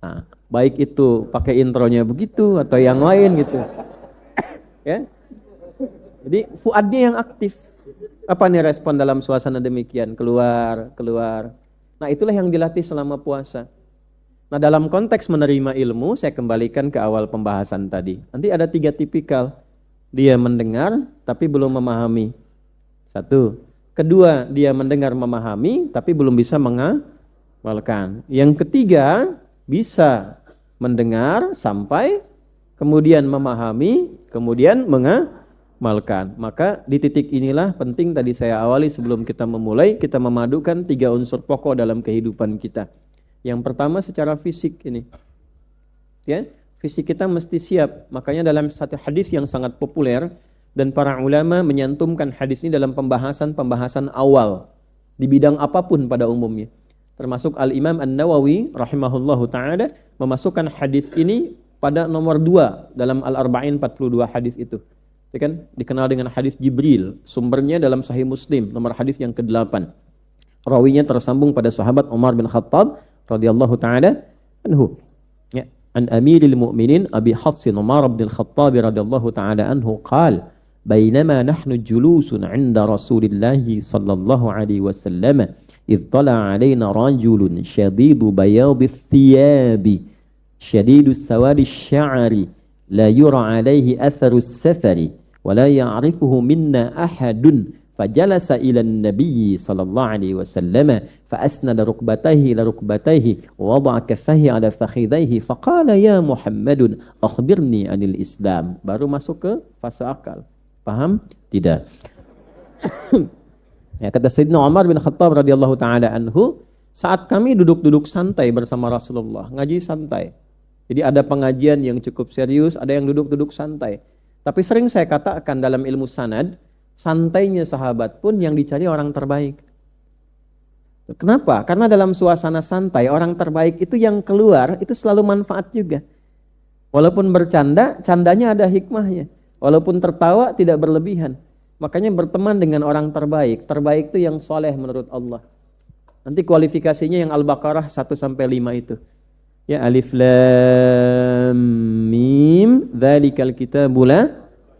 [SPEAKER 2] Nah, baik itu pakai intronya begitu atau yang lain gitu. Ya. Jadi fuadnya yang aktif. Apa nih respon dalam suasana demikian? Keluar. Nah, itulah yang dilatih selama puasa. Nah, dalam konteks menerima ilmu, saya kembalikan ke awal pembahasan tadi. Nanti ada 3 tipikal. Dia mendengar tapi belum memahami. 1. Kedua, dia mendengar memahami tapi belum bisa mengamalkan. Yang ketiga, bisa mendengar sampai kemudian memahami, kemudian mengamalkan. Maka di titik inilah penting tadi saya awali sebelum kita memulai, kita memadukan 3 unsur pokok dalam kehidupan kita. Yang pertama secara fisik ini. Ya, fisik kita mesti siap. Makanya dalam satu hadis yang sangat populer dan para ulama menyantumkan hadis ini dalam pembahasan awal di bidang apapun pada umumnya. Termasuk Al-Imam An-Nawawi rahimahullahu ta'ala memasukkan hadis ini pada nomor 2 dalam Al-Arba'in 42 hadis itu. Ya kan? Dikenal dengan hadis Jibril. Sumbernya dalam Sahih Muslim, nomor hadis yang ke-8. Rawinya tersambung pada sahabat Umar bin Khattab radhiyallahu ta'ala anhu. Ya. An Amiril Mu'minin Abi Hafsin Umar bin Khattab radhiyallahu ta'ala anhu qala bainama nahnu julusun 'inda Rasulillah sallallahu alaihi wasallam إذ طلع علينا رجل شديد بياض الثياب شديد السواد الشعر لا يرى عليه أثر السفر ولا يعرفه منا أحد فجلس إلى النبي صلى الله عليه وسلم فأسند ركبتيه إلى ركبتيه ووضع كفيه على فخذيه فقال يا محمد أخبرني عن الإسلام. Baru masuk ke fase akal. Paham? Tidak. Ya, kata Sayyidina Umar bin Khattab radhiyallahu taala anhu, Saat kami duduk-duduk santai bersama Rasulullah, ngaji santai. Jadi ada pengajian yang cukup serius, ada yang duduk-duduk santai. Tapi sering saya katakan dalam ilmu sanad, santainya sahabat pun yang dicari orang terbaik. Kenapa? Karena dalam suasana santai, orang terbaik itu yang keluar, itu selalu manfaat juga. Walaupun bercanda, candanya ada hikmahnya. Walaupun tertawa, tidak berlebihan. Makanya berteman dengan orang terbaik. Terbaik itu yang soleh menurut Allah. Nanti kualifikasinya yang Al-Baqarah 1-5 itu. Ya, alif lam mim dzalikal kitabu la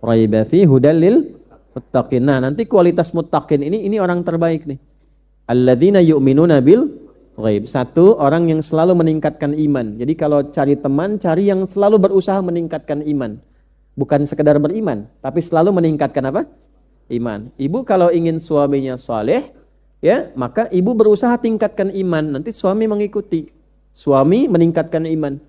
[SPEAKER 2] raiba fi hudal lil muttaqin. Nah, nanti kualitas muttaqin ini orang terbaik nih. Alladzina yu'minuna bil ghaib. Satu, orang yang selalu meningkatkan iman. Jadi kalau cari teman, cari yang selalu berusaha meningkatkan iman. Bukan sekedar beriman, tapi selalu meningkatkan apa? Iman. Ibu kalau ingin suaminya saleh, ya, maka ibu berusaha tingkatkan iman, nanti suami mengikuti. Suami meningkatkan iman.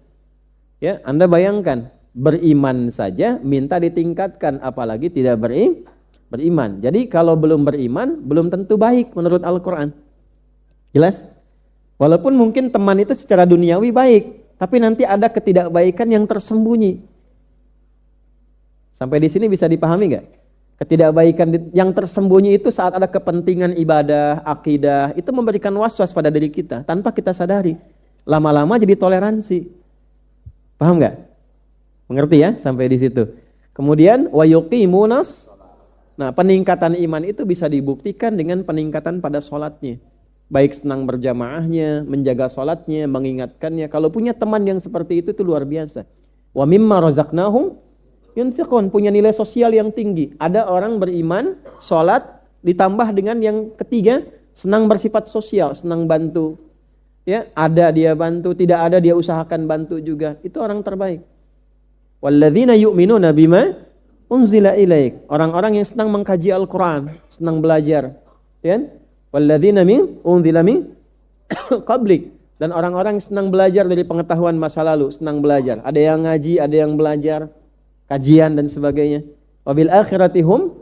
[SPEAKER 2] Ya, Anda bayangkan, beriman saja minta ditingkatkan, apalagi tidak beriman. Jadi kalau belum beriman, belum tentu baik menurut Al-Quran. Jelas? Walaupun mungkin teman itu secara duniawi baik, tapi nanti ada ketidakbaikan yang tersembunyi. Sampai di sini bisa dipahami nggak? Ketidakbaikan yang tersembunyi itu saat ada kepentingan ibadah, akidah, itu memberikan was-was pada diri kita tanpa kita sadari. Lama-lama jadi toleransi. Paham nggak? Mengerti ya sampai di situ. Kemudian wa yuqimunas. Nah, peningkatan iman itu bisa dibuktikan dengan peningkatan pada sholatnya. Baik senang berjamaahnya, menjaga sholatnya, mengingatkannya. Kalau punya teman yang seperti itu luar biasa. Wa mimma razaqnahum yunfiqun, punya nilai sosial yang tinggi. Ada orang beriman, sholat, ditambah dengan yang ketiga, senang bersifat sosial, senang bantu. Ya, ada dia bantu, tidak ada dia usahakan bantu juga. Itu orang terbaik. Walladzina yu'minuna bima unzila ilaik. Orang-orang yang senang mengkaji Al-Quran, senang belajar. Ya? Walladzina unzila min qablik. Dan orang-orang yang senang belajar dari pengetahuan masa lalu, senang belajar. Ada yang ngaji, ada yang belajar, kajian dan sebagainya. Wabil akhiratihum.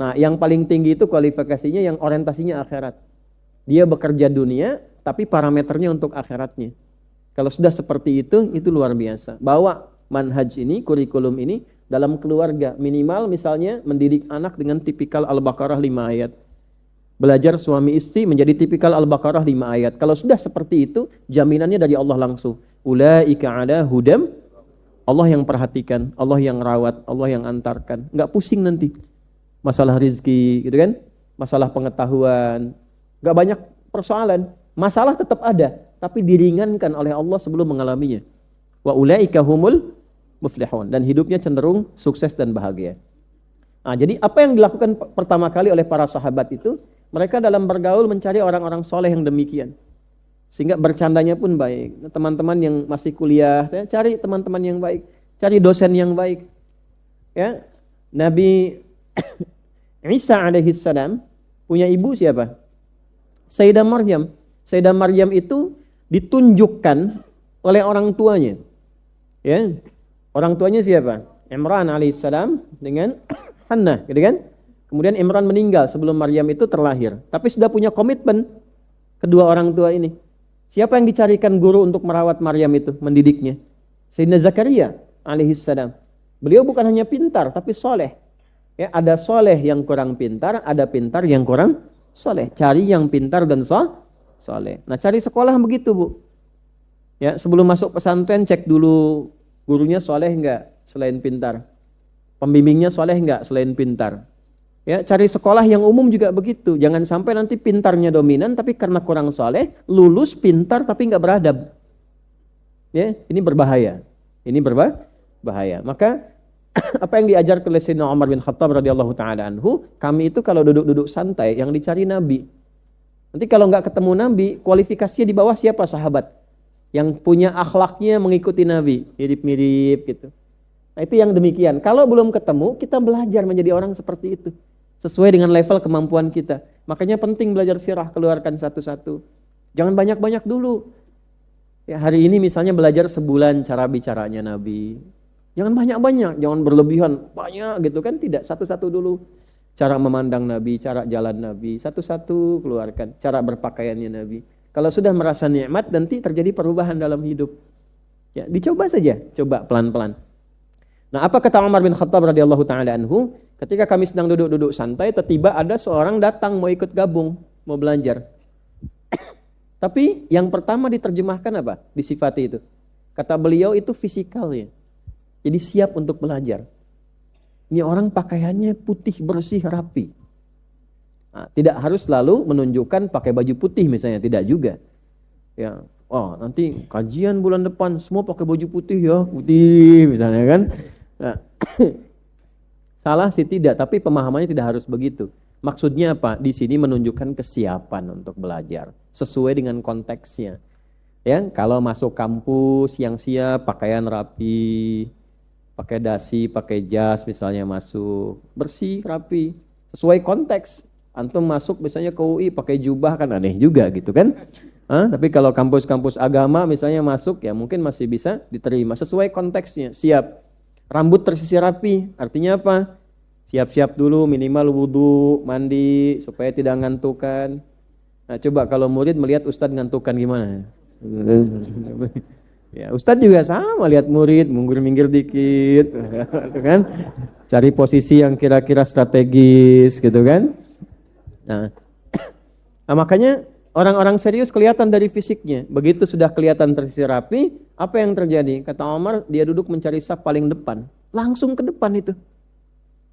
[SPEAKER 2] Nah, yang paling tinggi itu kualifikasinya yang orientasinya akhirat. Dia bekerja dunia, tapi parameternya untuk akhiratnya. Kalau sudah seperti itu luar biasa. Bawa manhaj ini, kurikulum ini dalam keluarga. Minimal misalnya mendidik anak dengan tipikal Al-Baqarah 5 ayat. Belajar suami istri menjadi tipikal Al-Baqarah 5 ayat. Kalau sudah seperti itu, jaminannya dari Allah langsung. Ulaika ala hudam. Allah yang perhatikan, Allah yang rawat, Allah yang antarkan. Enggak pusing nanti. Masalah rizki, gitu kan? Masalah pengetahuan. Enggak banyak persoalan. Masalah tetap ada, tapi diringankan oleh Allah sebelum mengalaminya. Wa ulaika humul muflihun, dan hidupnya cenderung sukses dan bahagia. Nah, jadi apa yang dilakukan pertama kali oleh para sahabat itu, mereka dalam bergaul mencari orang-orang soleh yang demikian. Sehingga bercandanya pun baik. Teman-teman yang masih kuliah, ya, cari teman-teman yang baik, cari dosen yang baik. Ya, Nabi Isa alaihissalam punya ibu siapa? Sayyidah Maryam. Sayyidah Maryam itu ditunjukkan oleh orang tuanya. Ya. Orang tuanya siapa? Imran alaihissalam dengan Hannah, gitu kan? Kemudian Imran meninggal sebelum Maryam itu terlahir. Tapi sudah punya komitmen kedua orang tua ini. Siapa yang dicarikan guru untuk merawat Maryam itu, mendidiknya? Sayyidina Zakaria alaihissalam. Beliau bukan hanya pintar, tapi soleh. Ya, ada soleh yang kurang pintar, ada pintar yang kurang soleh. Cari yang pintar dan soleh. Nah, cari sekolah begitu, Bu. Ya, sebelum masuk pesantren cek dulu gurunya soleh enggak selain pintar. Pembimbingnya soleh enggak selain pintar. Ya, cari sekolah yang umum juga begitu. Jangan sampai nanti pintarnya dominan tapi karena kurang soleh, lulus pintar tapi enggak beradab. Ya, ini berbahaya. Ini berbahaya. Maka apa yang diajarkan oleh Sayyidina Umar bin Khattab radhiyallahu taala anhu, kami itu kalau duduk-duduk santai yang dicari Nabi. Nanti kalau enggak ketemu Nabi, kualifikasinya di bawah siapa sahabat? Yang punya akhlaknya mengikuti Nabi, mirip-mirip gitu. Nah, itu yang demikian. Kalau belum ketemu, kita belajar menjadi orang seperti itu. Sesuai dengan level kemampuan kita. Makanya penting belajar sirah, keluarkan satu-satu. Jangan banyak-banyak dulu. Ya, hari ini misalnya belajar sebulan cara bicaranya Nabi. Jangan banyak-banyak, jangan berlebihan, banyak gitu kan, tidak. Satu-satu dulu. Cara memandang Nabi, cara jalan Nabi, satu-satu keluarkan. Cara berpakaiannya Nabi. Kalau sudah merasa nikmat, nanti terjadi perubahan dalam hidup. Ya, dicoba saja, coba pelan-pelan. Nah, apa kata Umar bin Khattab radhiyallahu taala anhu? Ketika kami sedang duduk-duduk santai, tiba-tiba ada seorang datang mau ikut gabung, mau belajar. Tapi yang pertama diterjemahkan apa? Disifati itu. Kata beliau itu fisikalnya. Jadi siap untuk belajar. Ini orang pakaiannya putih, bersih, rapi. Nah, tidak harus selalu menunjukkan pakai baju putih misalnya, tidak juga. Ya, oh nanti kajian bulan depan semua pakai baju putih ya, putih misalnya kan. Nah, salah sih tidak, tapi pemahamannya tidak harus begitu. Maksudnya apa? Di sini menunjukkan kesiapan untuk belajar sesuai dengan konteksnya. Ya, kalau masuk kampus yang siap, pakaian rapi, pakai dasi, pakai jas misalnya masuk, bersih, rapi, sesuai konteks. Antum masuk misalnya ke UI pakai jubah kan aneh juga gitu kan. Tapi kalau kampus-kampus agama misalnya masuk ya mungkin masih bisa diterima sesuai konteksnya, siap. Rambut tersisir rapi, artinya apa? Siap-siap dulu minimal wudu, mandi supaya tidak ngantukan. Nah, coba kalau murid melihat ustadz ngantukan gimana? Ya, ustadz juga sama lihat murid mundur-minggir dikit, kan? Cari posisi yang kira-kira strategis gitu kan? Nah, makanya orang-orang serius kelihatan dari fisiknya. Begitu sudah kelihatan tersisir rapi, apa yang terjadi? Kata Omar, dia duduk mencari saf paling depan. Langsung ke depan itu.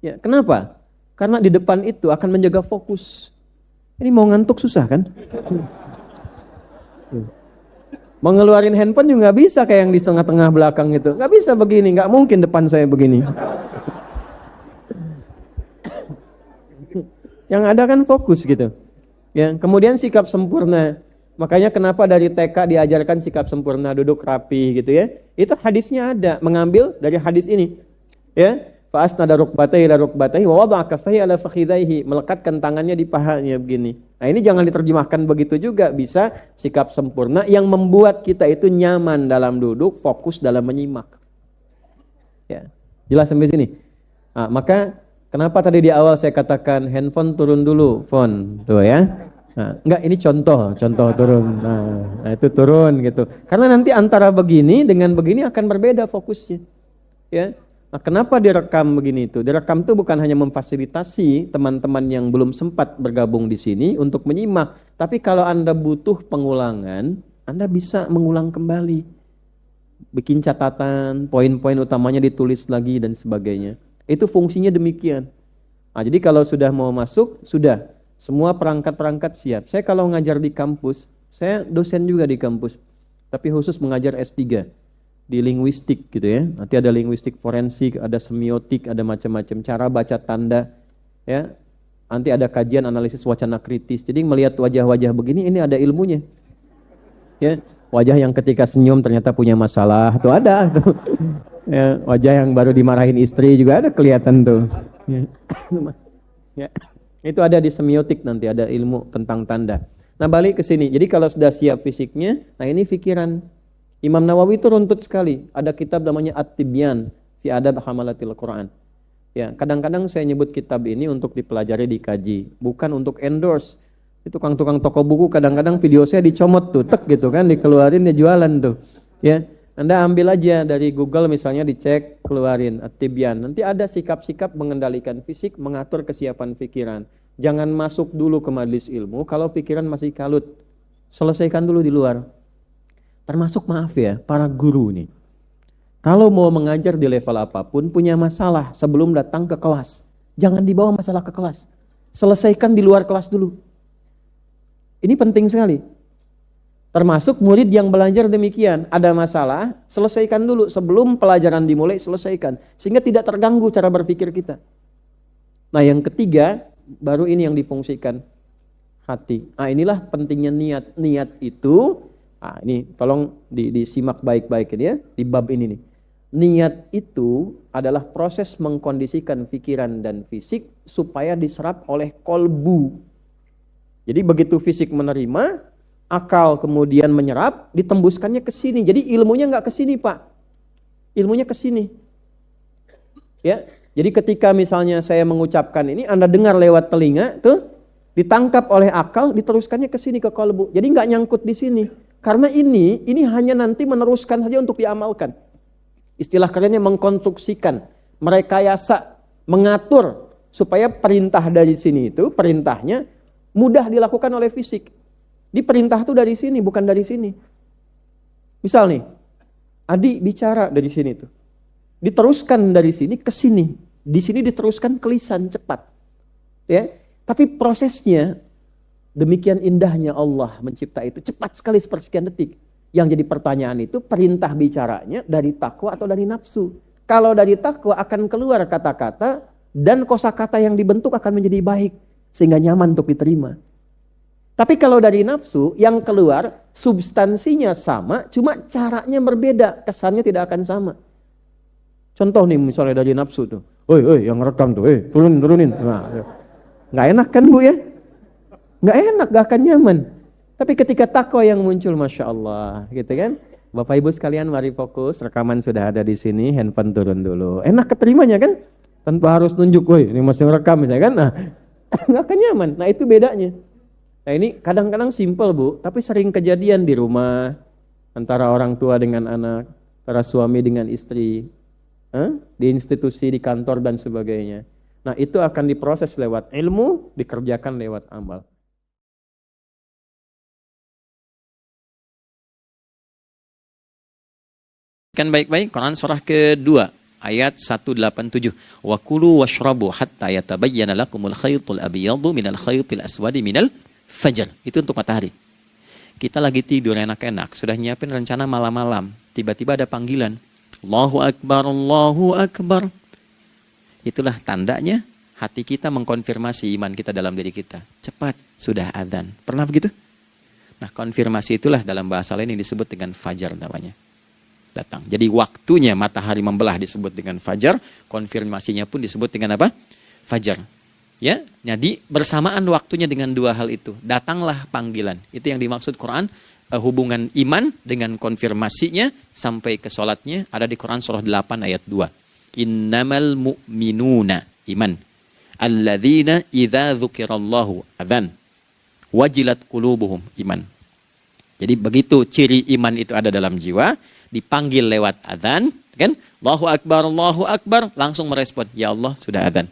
[SPEAKER 2] Ya, kenapa? Karena di depan itu akan menjaga fokus. Ini mau ngantuk susah kan? Mau ngeluarin handphone juga nggak bisa kayak yang di tengah-tengah belakang itu. Nggak bisa begini, nggak mungkin depan saya begini. Yang ada kan fokus gitu. Ya, kemudian sikap sempurna. Makanya kenapa dari TK diajarkan sikap sempurna, duduk rapi gitu ya. Itu hadisnya ada, mengambil dari hadis ini. Ya, fa'asnada rukbatayhi ila rukbatayhi wa wada'a kaffayhi ala fakhidhaihi, melekatkan tangannya di pahanya begini. Nah, ini jangan diterjemahkan begitu juga, bisa sikap sempurna yang membuat kita itu nyaman dalam duduk, fokus dalam menyimak. Ya, jelas sampai sini. Nah, maka kenapa tadi di awal saya katakan handphone turun dulu, phone, tuh ya. Nah, enggak, ini contoh turun. Nah, itu turun gitu. Karena nanti antara begini dengan begini akan berbeda fokusnya. Ya. Nah, kenapa direkam begini itu? Direkam itu bukan hanya memfasilitasi teman-teman yang belum sempat bergabung di sini untuk menyimak, tapi kalau Anda butuh pengulangan, Anda bisa mengulang kembali. Bikin catatan, poin-poin utamanya ditulis lagi dan sebagainya. Itu fungsinya demikian. Nah, jadi kalau sudah mau masuk, sudah. Semua perangkat-perangkat siap. Saya kalau ngajar di kampus, saya dosen juga di kampus. Tapi khusus mengajar S3 di linguistik gitu ya. Nanti ada linguistik forensik, ada semiotik, ada macam-macam cara baca tanda ya. Nanti ada kajian analisis wacana kritis. Jadi melihat wajah-wajah begini ini ada ilmunya. Ya, wajah yang ketika senyum ternyata punya masalah tuh ada tuh. Ya, wajah yang baru dimarahin istri juga ada kelihatan tuh. Ya. Ya. Itu ada di semiotik, nanti ada ilmu tentang tanda. Nah, balik ke sini. Jadi kalau sudah siap fisiknya, nah ini pikiran. Imam Nawawi itu runtut sekali. Ada kitab namanya At-Tibyan fi Adab Hamalatil Quran. Ya, kadang-kadang saya nyebut kitab ini untuk dipelajari, dikaji, bukan untuk endorse. Itu tukang-tukang toko buku kadang-kadang video saya dicomot tuh, tek gitu kan, dikeluarin dia jualan tuh. Ya, Anda ambil aja dari Google misalnya, dicek, keluarin At-Tibyan. Nanti ada sikap-sikap mengendalikan fisik, mengatur kesiapan pikiran. Jangan masuk dulu ke majelis ilmu kalau pikiran masih kalut. Selesaikan dulu di luar. Termasuk maaf ya, para guru nih. Kalau mau mengajar di level apapun, punya masalah sebelum datang ke kelas. Jangan dibawa masalah ke kelas. Selesaikan di luar kelas dulu. Ini penting sekali. Termasuk murid yang belajar demikian. Ada masalah, selesaikan dulu. Sebelum pelajaran dimulai, selesaikan. Sehingga tidak terganggu cara berpikir kita. Nah, yang ketiga, baru ini yang difungsikan. Hati. Nah, inilah pentingnya niat. Niat itu, nah ini tolong disimak baik-baik ini ya, di bab ini nih. Niat itu adalah proses mengkondisikan pikiran dan fisik supaya diserap oleh kolbu. Jadi begitu fisik menerima, akal kemudian menyerap, ditembuskannya ke sini. Jadi ilmunya nggak ke sini, Pak. Ilmunya ke sini. Ya. Jadi ketika misalnya saya mengucapkan ini, Anda dengar lewat telinga, tuh Ditangkap oleh akal, diteruskannya ke sini, ke qalbu. Jadi nggak nyangkut di sini. Karena ini hanya nanti meneruskan saja untuk diamalkan. Istilah kerennya mengkonstruksikan, merekayasa, mengatur supaya perintah dari sini itu, perintahnya mudah dilakukan oleh fisik. Di perintah itu dari sini, bukan dari sini. Misal nih, Adi bicara dari sini tuh. Diteruskan dari sini ke sini. Di sini diteruskan ke lisan cepat. Ya. Tapi prosesnya demikian indahnya Allah mencipta itu cepat sekali sepersekian detik. Yang jadi pertanyaan itu perintah bicaranya dari takwa atau dari nafsu. Kalau dari takwa akan keluar kata-kata dan kosakata yang dibentuk akan menjadi baik sehingga nyaman untuk diterima. Tapi kalau dari nafsu yang keluar substansinya sama, cuma caranya berbeda, kesannya tidak akan sama. Contoh nih misalnya dari nafsu tuh, oi yang rekam tuh, turunin. Nah, nggak enak kan Bu ya? Nggak enak, nggak akan nyaman. Tapi ketika takwa yang muncul, Masya Allah, gitu kan? Bapak Ibu sekalian mari fokus, rekaman sudah ada di sini, handphone turun dulu. Enak keterimanya kan? Tanpa harus nunjuk, woi ini masih rekam misalnya kan? Nah, nggak akan nyaman. Nah itu bedanya. Nah ini kadang-kadang simpel Bu, tapi sering kejadian di rumah, antara orang tua dengan anak, antara suami dengan istri, di institusi, di kantor dan sebagainya. Nah itu akan diproses lewat ilmu, dikerjakan lewat amal.
[SPEAKER 3] Kan baik-baik Quran surah kedua ayat 187. Wa kulu washrabu hatta yatabayyana lakumul khaytul abyadu minal khaytil aswadi minal fajr. Itu untuk matahari. Kita lagi tidur enak-enak, sudah nyiapin rencana malam-malam. Tiba-tiba ada panggilan. Allahu Akbar, Allahu Akbar. Itulah tandanya hati kita mengkonfirmasi iman kita dalam diri kita. Cepat, sudah adzan. Pernah begitu? Nah, konfirmasi itulah dalam bahasa lain yang disebut dengan fajar namanya. Datang. Jadi waktunya matahari membelah disebut dengan fajar, konfirmasinya pun disebut dengan apa? Fajar. Ya, jadi bersamaan waktunya dengan dua hal itu. Datanglah panggilan. Itu yang dimaksud Quran, hubungan iman dengan konfirmasinya sampai ke sholatnya ada di Quran surah 8 ayat 2. Innamal mu'minuna iman. Alladzina idza dzukirallahu adzan. Wajilat qulubuhum iman. Jadi begitu ciri iman itu ada dalam jiwa, dipanggil lewat adzan, kan? Allahu Akbar, langsung merespon, ya Allah sudah adzan.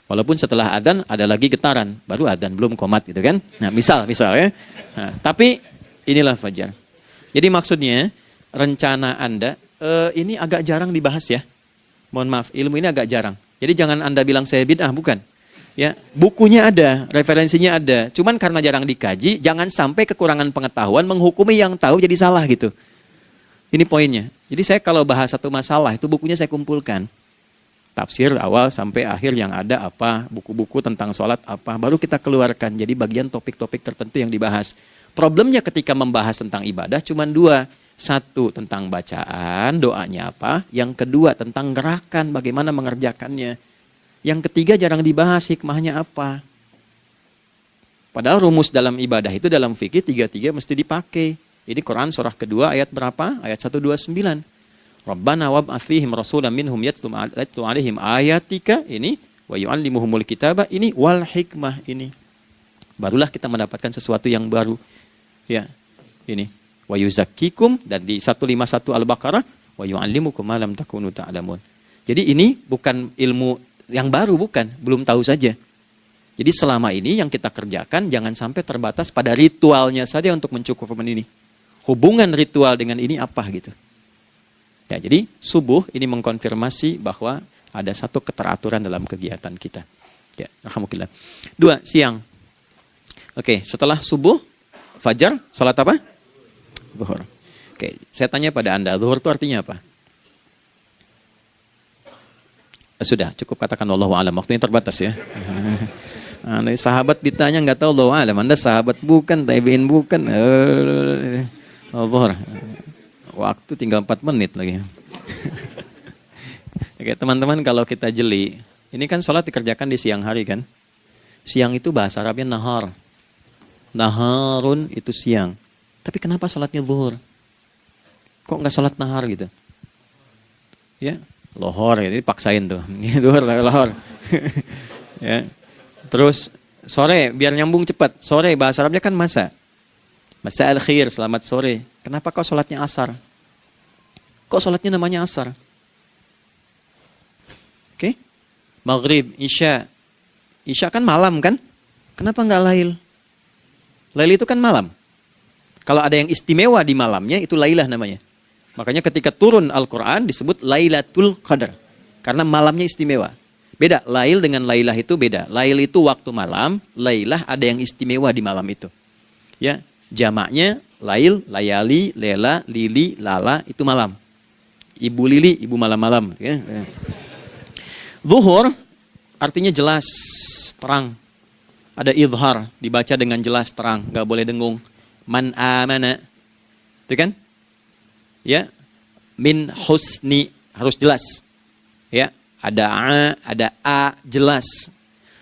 [SPEAKER 3] Walaupun setelah adzan ada lagi getaran, baru adzan belum qomat gitu kan. Nah, misal ya. Nah, tapi inilah fajar. Jadi maksudnya rencana Anda ini agak jarang dibahas ya. Mohon maaf, ilmu ini agak jarang. Jadi jangan Anda bilang saya bid'ah, bukan. Ya, bukunya ada, referensinya ada. Cuman karena jarang dikaji, jangan sampai kekurangan pengetahuan menghukumi yang tahu jadi salah gitu. Ini poinnya. Jadi saya kalau bahas satu masalah itu bukunya saya kumpulkan. Tafsir awal sampai akhir yang ada apa, buku-buku tentang sholat apa, baru kita keluarkan. Jadi bagian topik-topik tertentu yang dibahas. Problemnya ketika membahas tentang ibadah cuma dua. Satu tentang bacaan, doanya apa. Yang kedua tentang gerakan, bagaimana mengerjakannya. Yang ketiga jarang dibahas hikmahnya apa. Padahal rumus dalam ibadah itu dalam fikih tiga-tiga mesti dipakai. Ini Quran surah kedua ayat berapa? Ayat 129. Rabbana wab'ats fihim rasulan minhum yatlu 'alaihim ayatika ini wa yu'allimuhumul kitaba ini wal hikmah ini. Barulah kita mendapatkan sesuatu yang baru. Ya. Ini wa yuzakkikum dan di 151 Al-Baqarah wa yu'allimukum ma lam takunu ta'lamun. Jadi ini bukan ilmu yang baru, bukan, belum tahu saja. Jadi selama ini yang kita kerjakan jangan sampai terbatas pada ritualnya saja untuk mencukupkan ini. Hubungan ritual dengan ini apa gitu. Ya, jadi subuh ini mengkonfirmasi bahwa ada satu keteraturan dalam kegiatan kita. Ya, alhamdulillah. 2, siang. Oke, setelah subuh, fajar, salat apa? Zuhur. Oke, saya tanya pada Anda, zuhur itu artinya apa? Sudah, cukup katakan Allahu a'lam. Waktunya terbatas ya. Nah, sahabat ditanya nggak tahu Allahu a'lam. Anda sahabat bukan, tabi'in bukan. Zuhur. Waktu tinggal 4 menit lagi. Oke, teman-teman kalau kita jeli, ini kan sholat dikerjakan di siang hari kan? Siang itu bahasa Arabnya nahar. Naharun itu siang. Tapi kenapa sholatnya zuhur? Kok nggak sholat nahar gitu? Ya, lohor ya, ini paksain tuh. Zuhur lohor. Ya. Terus Sore, biar nyambung cepat. Sore, bahasa Arabnya kan masa. Masa al-khair, selamat sore. Kenapa kau sholatnya asar? Kok sholatnya namanya asar? Oke? Maghrib, Isya. Isya kan malam kan? Kenapa nggak lail? Lail itu kan malam. Kalau ada yang istimewa di malamnya, itu lailah namanya. Makanya ketika turun Al-Quran disebut Lailatul Qadar. Karena malamnya istimewa. Beda, lail dengan lailah itu beda. Lail itu waktu malam, lailah ada yang istimewa di malam itu. Ya, jamaknya lail, layali, lela, lili, lala, itu malam. Ibu lili, ibu malam-malam. Ya. Zuhur artinya jelas, terang. Ada idhar, dibaca dengan jelas, terang. Nggak boleh dengung. Man amana. Itu kan? Ya. Min husni, harus jelas. Ya. Ada a, jelas.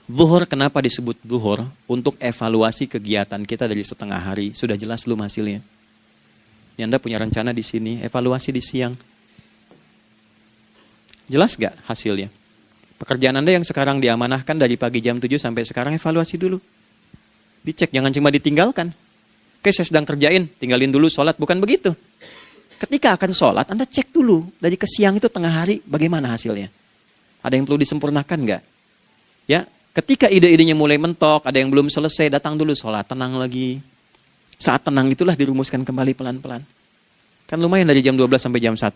[SPEAKER 3] Zuhur, kenapa disebut zuhur? Untuk evaluasi kegiatan kita dari setengah hari. Sudah jelas belum hasilnya? Ya, Anda punya rencana di sini, evaluasi di siang. Jelas gak hasilnya? Pekerjaan Anda yang sekarang diamanahkan dari pagi jam 7 sampai sekarang, evaluasi dulu. Dicek, jangan cuma ditinggalkan. Oke, saya sedang kerjain, tinggalin dulu sholat. Bukan begitu. Ketika akan sholat, Anda cek dulu. Dari ke siang itu tengah hari, bagaimana hasilnya? Ada yang perlu disempurnakan gak? Ya, ketika ide-idenya mulai mentok, ada yang belum selesai, datang dulu sholat, tenang lagi. Saat tenang itulah dirumuskan kembali pelan-pelan. Kan lumayan dari jam 12 sampai jam 1.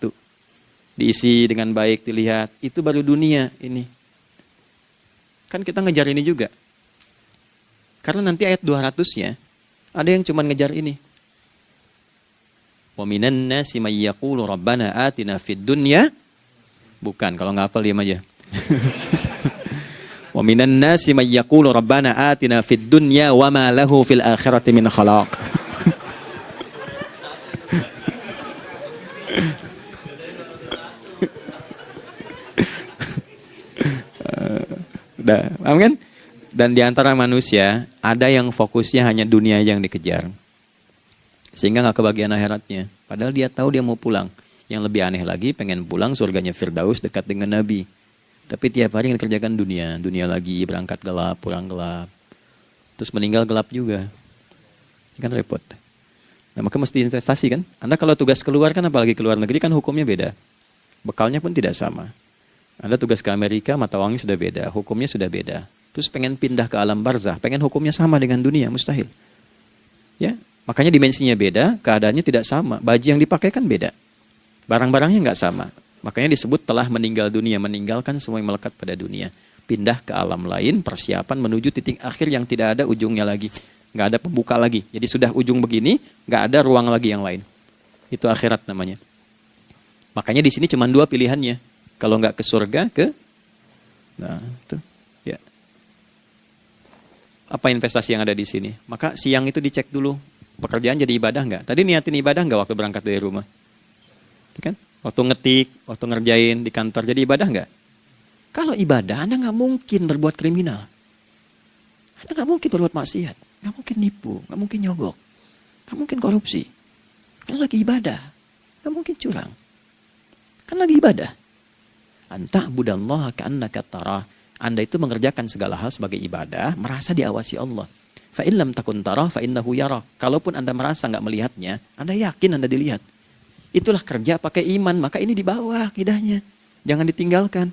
[SPEAKER 3] Diisi dengan baik, dilihat. Itu baru dunia ini. Kan kita ngejar ini juga. Karena nanti ayat 200-nya, ada yang cuma ngejar ini. Wa minan nasi may yaqulu rabbana atina fid dunya. Bukan, kalau nggak hafal diam aja. Wa minan nasi may yaqulu rabbana atina fid dunya wa ma lahu fil akhirati min khalaq. Paham kan? Dan di antara manusia ada yang fokusnya hanya dunia yang dikejar, sehingga nggak kebagian akhiratnya. Padahal dia tahu dia mau pulang. Yang lebih aneh lagi, pengen pulang surganya Firdaus dekat dengan Nabi. Tapi tiap hari dikerjakan dunia, dunia lagi, berangkat gelap, pulang gelap, terus meninggal gelap juga. Kan repot. Nah, maka mesti investasi kan? Anda kalau tugas keluar kan, apalagi keluar negeri kan hukumnya beda. Bekalnya pun tidak sama. Anda tugas ke Amerika, mata uangnya sudah beda, hukumnya sudah beda. Terus pengen pindah ke alam barzah, pengen hukumnya sama dengan dunia, mustahil. Ya, makanya dimensinya beda, keadaannya tidak sama. Baju yang dipakai kan beda. Barang-barangnya nggak sama. Makanya disebut telah meninggal dunia, meninggalkan semua yang melekat pada dunia. Pindah ke alam lain, persiapan menuju titik akhir yang tidak ada ujungnya lagi. Nggak ada pembuka lagi. Jadi sudah ujung begini, nggak ada ruang lagi yang lain. Itu akhirat namanya. Makanya di sini cuma 2 pilihannya. Kalau nggak ke surga, nah itu ya. Apa investasi yang ada di sini? Maka siang itu dicek dulu, pekerjaan jadi ibadah nggak? Tadi niatin ibadah nggak waktu berangkat dari rumah? Kan? Waktu ngetik, waktu ngerjain di kantor, jadi ibadah nggak? Kalau ibadah, Anda nggak mungkin berbuat kriminal. Anda nggak mungkin berbuat maksiat, nggak mungkin nipu, nggak mungkin nyogok, nggak mungkin korupsi. Kan lagi ibadah, nggak mungkin curang. Kan lagi ibadah. Anta budallaha ka'annaka tarah. Anda itu mengerjakan segala hal sebagai ibadah, merasa diawasi Allah. Fa in lam takun tarah fa innahu yarah. Kalaupun Anda merasa nggak melihatnya, Anda yakin Anda dilihat. Itulah kerja pakai iman, maka ini di bawah akidahnya. Jangan ditinggalkan.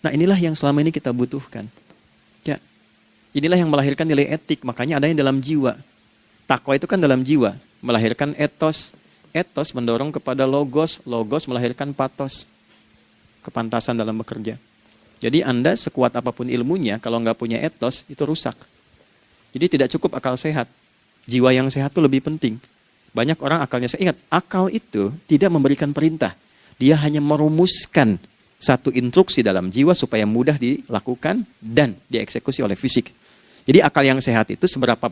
[SPEAKER 3] Nah, inilah yang selama ini kita butuhkan. Ya. Inilah yang melahirkan nilai etik, makanya adanya dalam jiwa. Takwa itu kan dalam jiwa, melahirkan etos. Etos mendorong kepada logos, logos melahirkan patos, kepantasan dalam bekerja. Jadi Anda sekuat apapun ilmunya, kalau nggak punya etos, itu rusak. Jadi tidak cukup akal sehat. Jiwa yang sehat itu lebih penting. Banyak orang akalnya sehat. Ingat, akal itu tidak memberikan perintah. Dia hanya merumuskan satu instruksi dalam jiwa supaya mudah dilakukan dan dieksekusi oleh fisik. Jadi akal yang sehat itu seberapa